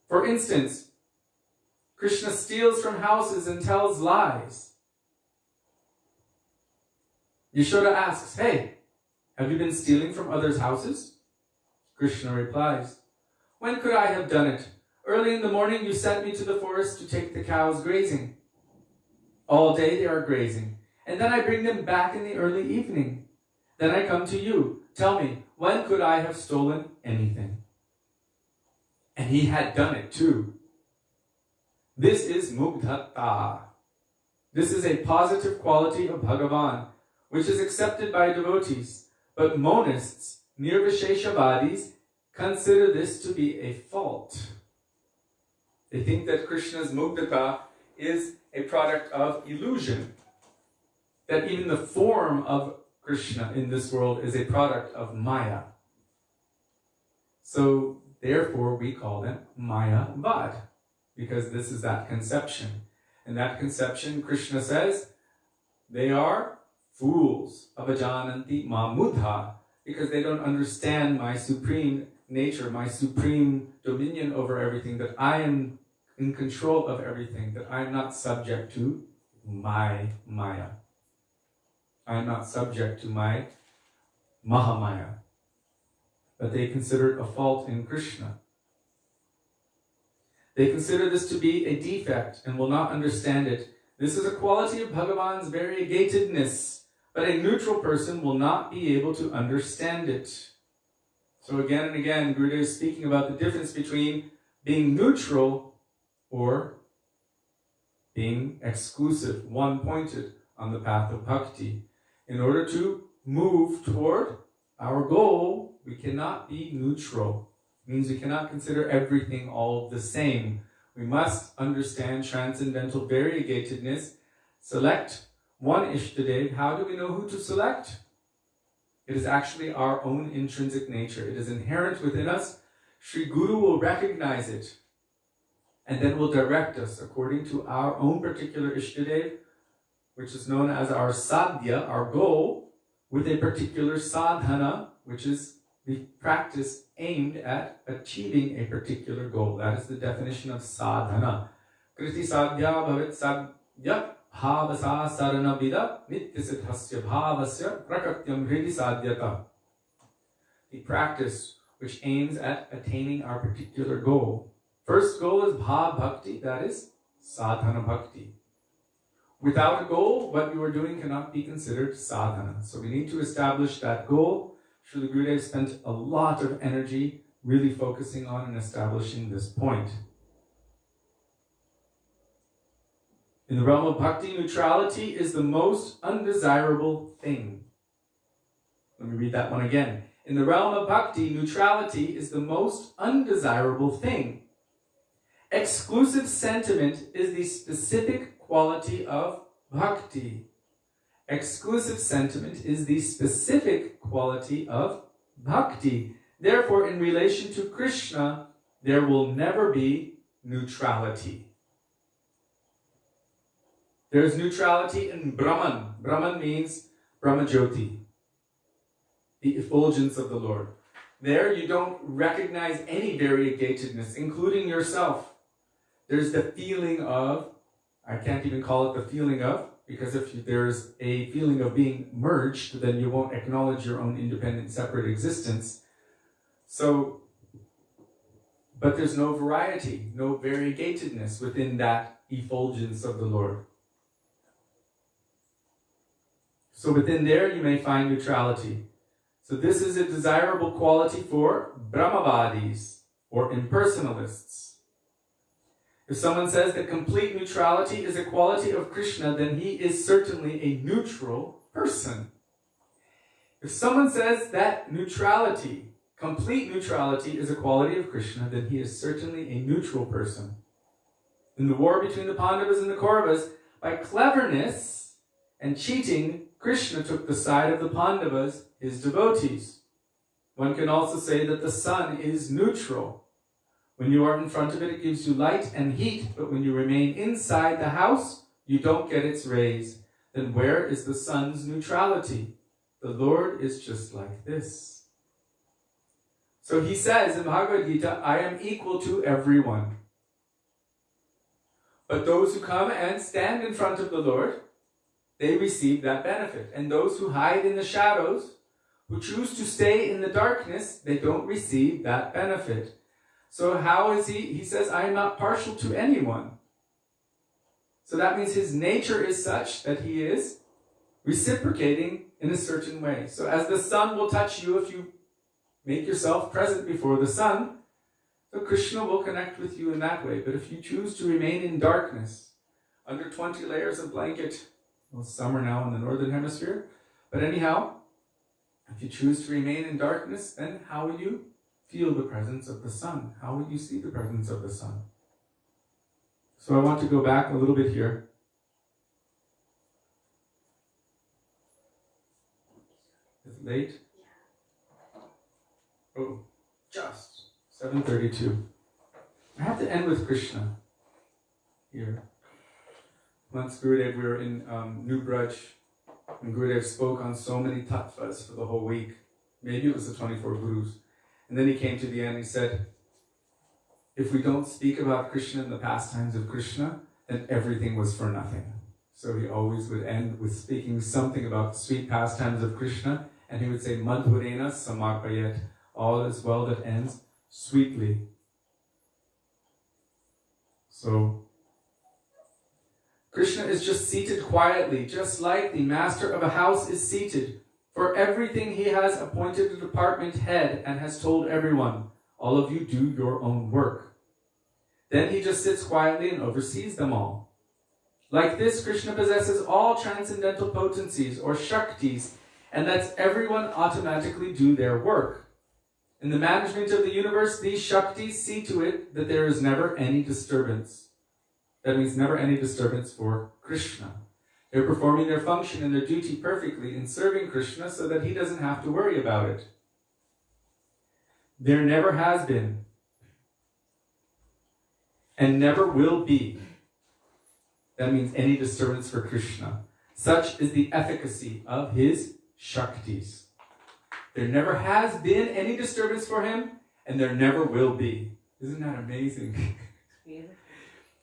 For instance, Krishna steals from houses and tells lies. Yashoda asks, hey, have you been stealing from others' houses? Krishna replies, when could I have done it? Early in the morning you sent me to the forest to take the cows grazing. All day they are grazing, and then I bring them back in the early evening. Then I come to you. Tell me, when could I have stolen anything? And he had done it too. This is mugdhata. This is a positive quality of Bhagavan, which is accepted by devotees. But monists, nirvisheshavadis, consider this to be a fault. They think that Krishna's mugdhata is a product of illusion. That even the form of Krishna in this world is a product of Maya. So, therefore, we call them Mayavad, because this is that conception. And that conception, Krishna says, they are fools, avajananti mamudha, because they don't understand my supreme nature, my supreme dominion over everything, that I am in control of everything, that I am not subject to my Maya. I am not subject to my Mahamaya. But they consider it a fault in Krishna. They consider this to be a defect and will not understand it. This is a quality of Bhagavan's variegatedness, but a neutral person will not be able to understand it. So again and again, Gurudev is speaking about the difference between being neutral or being exclusive, one-pointed on the path of bhakti. In order to move toward our goal, we cannot be neutral. It means we cannot consider everything all the same. We must understand transcendental variegatedness, select one Ishtadev. How do we know who to select? It is actually our own intrinsic nature. It is inherent within us. Sri Guru will recognize it and then will direct us according to our own particular Ishtadev, which is known as our sadhya, our goal, with a particular sadhana, which is the practice aimed at achieving a particular goal. That is the definition of sadhana. Kriti sadhya bhavet sadhya bhavasa sarana vida nityasiddhasya bhavasya prakatyam hridi sadhyata. The practice which aims at attaining our particular goal. First goal is bhav bhakti, that is sadhana bhakti. Without a goal, what you are doing cannot be considered sadhana. So we need to establish that goal. Srila Gurudev spent a lot of energy really focusing on and establishing this point. In the realm of bhakti, neutrality is the most undesirable thing. Let me read that one again. In the realm of bhakti, neutrality is the most undesirable thing. Exclusive sentiment is the specific quality of bhakti. Exclusive sentiment is the specific quality of bhakti. Therefore, in relation to Krishna, there will never be neutrality. There is neutrality in Brahman. Brahman means Brahmajyoti, the effulgence of the Lord. There you don't recognize any variegatedness, including yourself. There's the feeling of, I can't even call it the feeling of, because if there's a feeling of being merged, then you won't acknowledge your own independent, separate existence. So, but there's no variety, no variegatedness within that effulgence of the Lord. So within there you may find neutrality. So this is a desirable quality for Brahmavadis or impersonalists. If someone says that complete neutrality is a quality of Krishna, then he is certainly a neutral person. If someone says that neutrality, complete neutrality is a quality of Krishna, then he is certainly a neutral person. In the war between the Pandavas and the Kauravas, by cleverness and cheating, Krishna took the side of the Pandavas, his devotees. One can also say that the sun is neutral. When you are in front of it, it gives you light and heat, but when you remain inside the house, you don't get its rays. Then where is the sun's neutrality? The Lord is just like this. So he says in Bhagavad Gita, I am equal to everyone. But those who come and stand in front of the Lord, they receive that benefit. And those who hide in the shadows, who choose to stay in the darkness, they don't receive that benefit. So how is he? He says, I am not partial to anyone. So that means his nature is such that he is reciprocating in a certain way. So as the sun will touch you if you make yourself present before the sun, so Krishna will connect with you in that way. But if you choose to remain in darkness, under 20 layers of blanket, well, it's summer now in the northern hemisphere, but anyhow, if you choose to remain in darkness, then how will you feel the presence of the sun? How will you see the presence of the sun? So I want to go back a little bit here. Is it late? Oh, just 7:32. I have to end with Krishna here. Once Gurudev, we were in New Braj, and Gurudev spoke on so many tattvas for the whole week. Maybe it was the 24 Gurus. And then he came to the end and he said, if we don't speak about Krishna and the pastimes of Krishna, then everything was for nothing. So he always would end with speaking something about the sweet pastimes of Krishna, and he would say, Madhurena samarpayet, all is well that ends sweetly. So, Krishna is just seated quietly, just like the master of a house is seated. For everything he has appointed a department head and has told everyone, all of you do your own work. Then he just sits quietly and oversees them all. Like this, Krishna possesses all transcendental potencies or shaktis and lets everyone automatically do their work. In the management of the universe, these shaktis see to it that there is never any disturbance. That means never any disturbance for Krishna. They're performing their function and their duty perfectly in serving Krishna so that he doesn't have to worry about it. There never has been and never will be. That means any disturbance for Krishna. Such is the efficacy of his shaktis. There never has been any disturbance for him, and there never will be. Isn't that amazing? Yeah.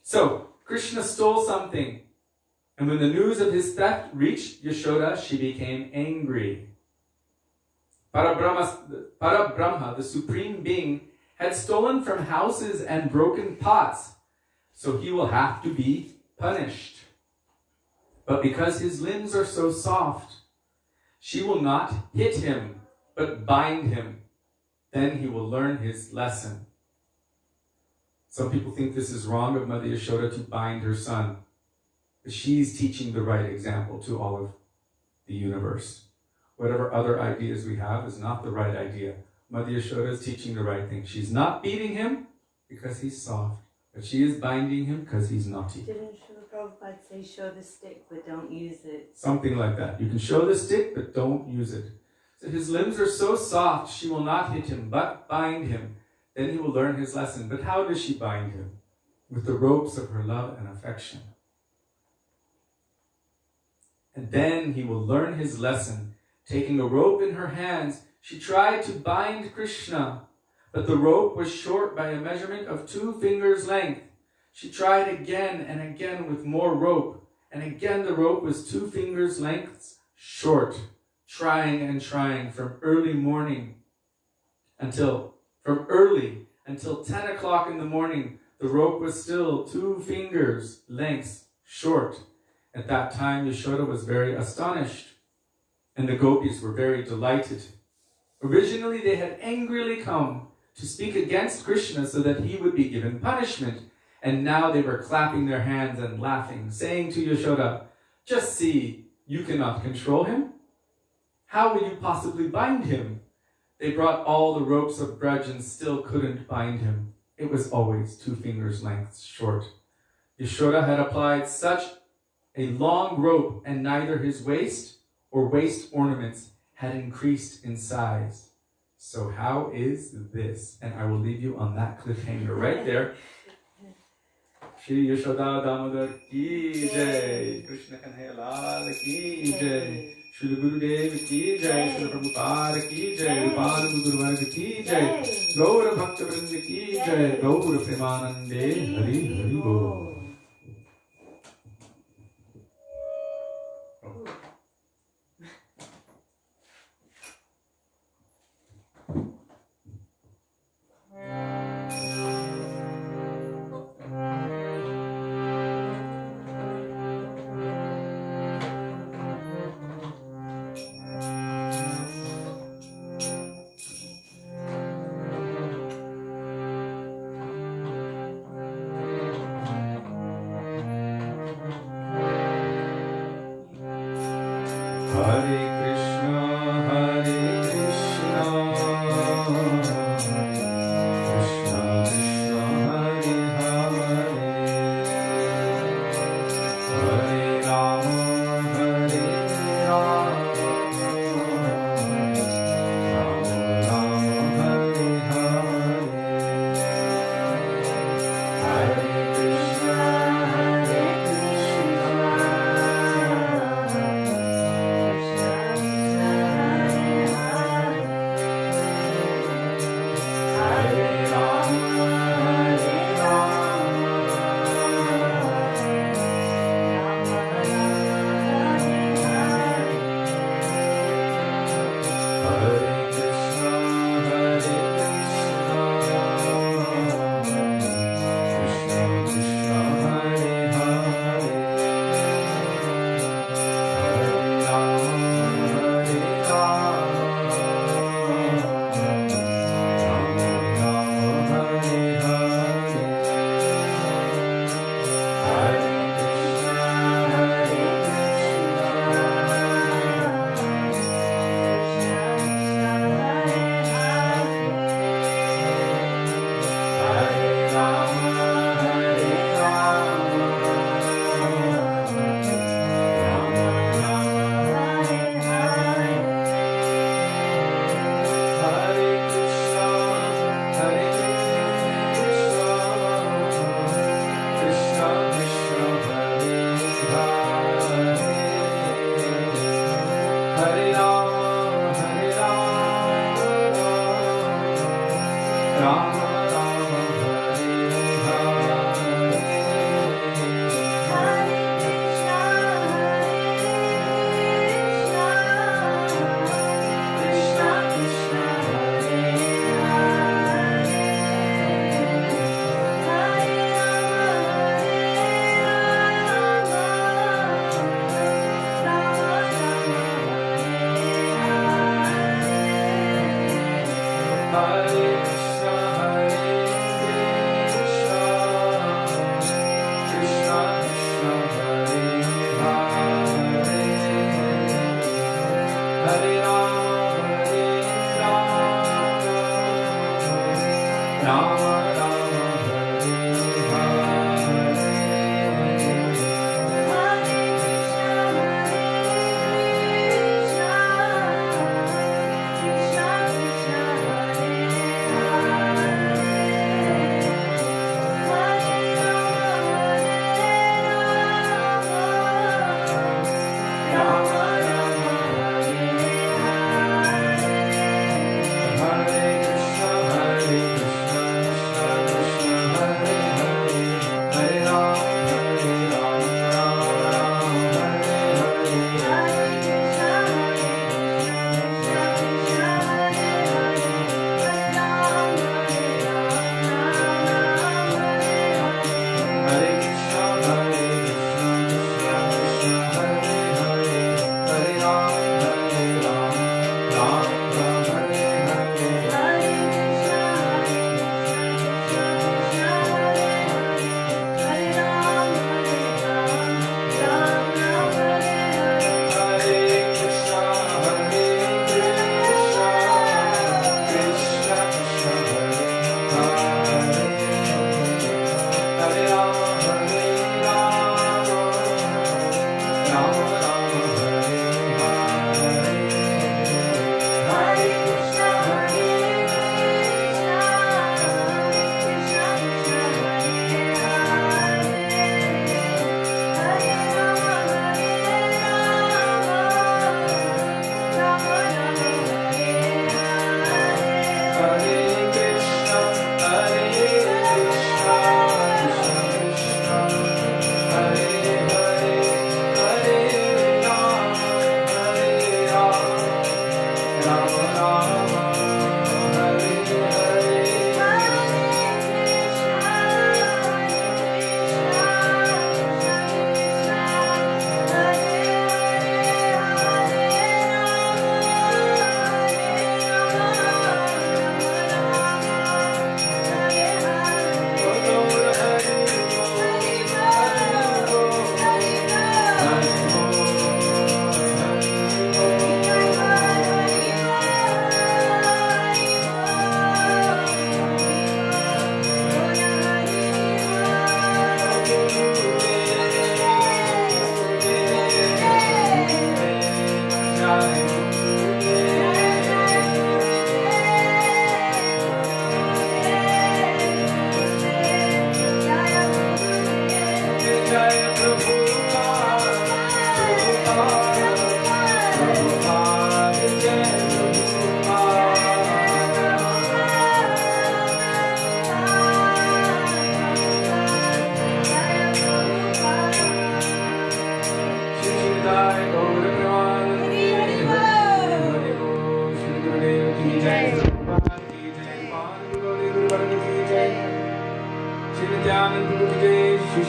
So, Krishna stole something, and when the news of his theft reached Yashoda, she became angry. Parabrahma, the Supreme Being, had stolen from houses and broken pots, so he will have to be punished. But because his limbs are so soft, she will not hit him, but bind him. Then he will learn his lesson. Some people think this is wrong of Mother Yashoda to bind her son. But she's teaching the right example to all of the universe. Whatever other ideas we have is not the right idea. Mother Yashoda is teaching the right thing. She's not beating him because he's soft, but she is binding him because he's naughty. Didn't Srila Prabhupada say, show the stick, but don't use it? Something like that. You can show the stick, but don't use it. So his limbs are so soft, she will not hit him, but bind him. Then he will learn his lesson. But how does she bind him? With the ropes of her love and affection. And then he will learn his lesson. Taking a rope in her hands, she tried to bind Krishna, but the rope was short by a measurement of 2 fingers' length. She tried again and again with more rope, and again the rope was 2 fingers' lengths short. Trying and trying from early until 10 o'clock in the morning, the rope was still 2 fingers' lengths short. At that time, Yashoda was very astonished, and the gopis were very delighted. Originally, they had angrily come to speak against Krishna so that he would be given punishment, and now they were clapping their hands and laughing, saying to Yashoda, "Just see, you cannot control him. How will you possibly bind him?" They brought all the ropes of Braj and still couldn't bind him. It was always 2 fingers' lengths short. Yashoda had applied such a long rope, and neither his waist or waist ornaments had increased in size. So how is this? And I will leave you on that cliffhanger right there. Shri Yashoda Damodar ki jai, Krishna Kanhaiya Lal ki jai, Srila Gurudev ki jai, Srila Prabhupada ki jai, Rupada Guru Varga ki jai, Gaura Bhaktivedanta ki jai, Gaura Premanande, Hari Hari Bol.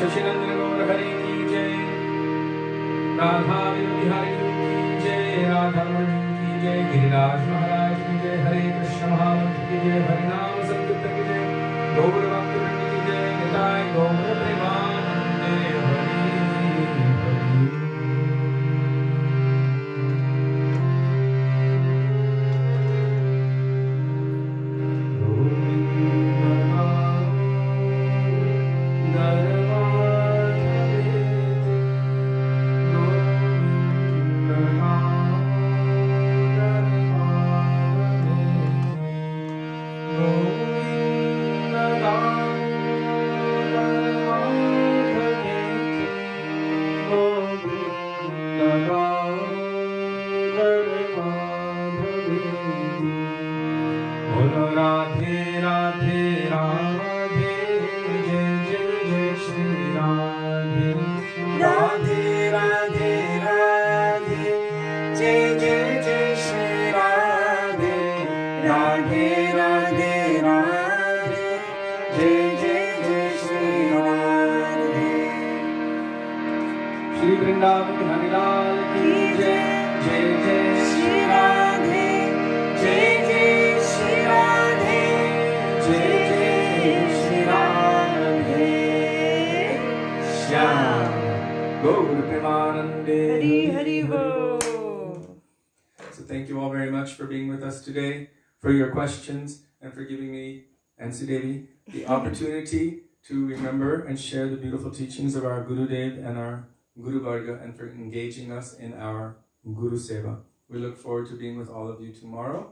शशिनंदन गौर हरि की जय, राधा बिहारी की जय, राधा रमण की जय, गिरिराज महाराज की जय, हरे कृष्ण महामंत्र की जय, हरिनाम संकीर्तन की जय, गौर भक्तवृंद की जय, निताय गौर प्रेमानंदे Hari Hari. Thank you all very much for being with us today, for your questions, and for giving me and Sudevi the opportunity to remember and share the beautiful teachings of our Gurudev and our Guru Varga, and for engaging us in our Guru Seva. We look forward to being with all of you tomorrow.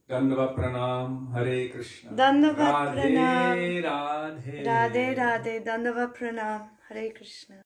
Dandava Pranam, Hare Krishna. Dandava Radhe, Pranam. Radhe. Radhe Radhe. Dandava Pranam. Hare Krishna.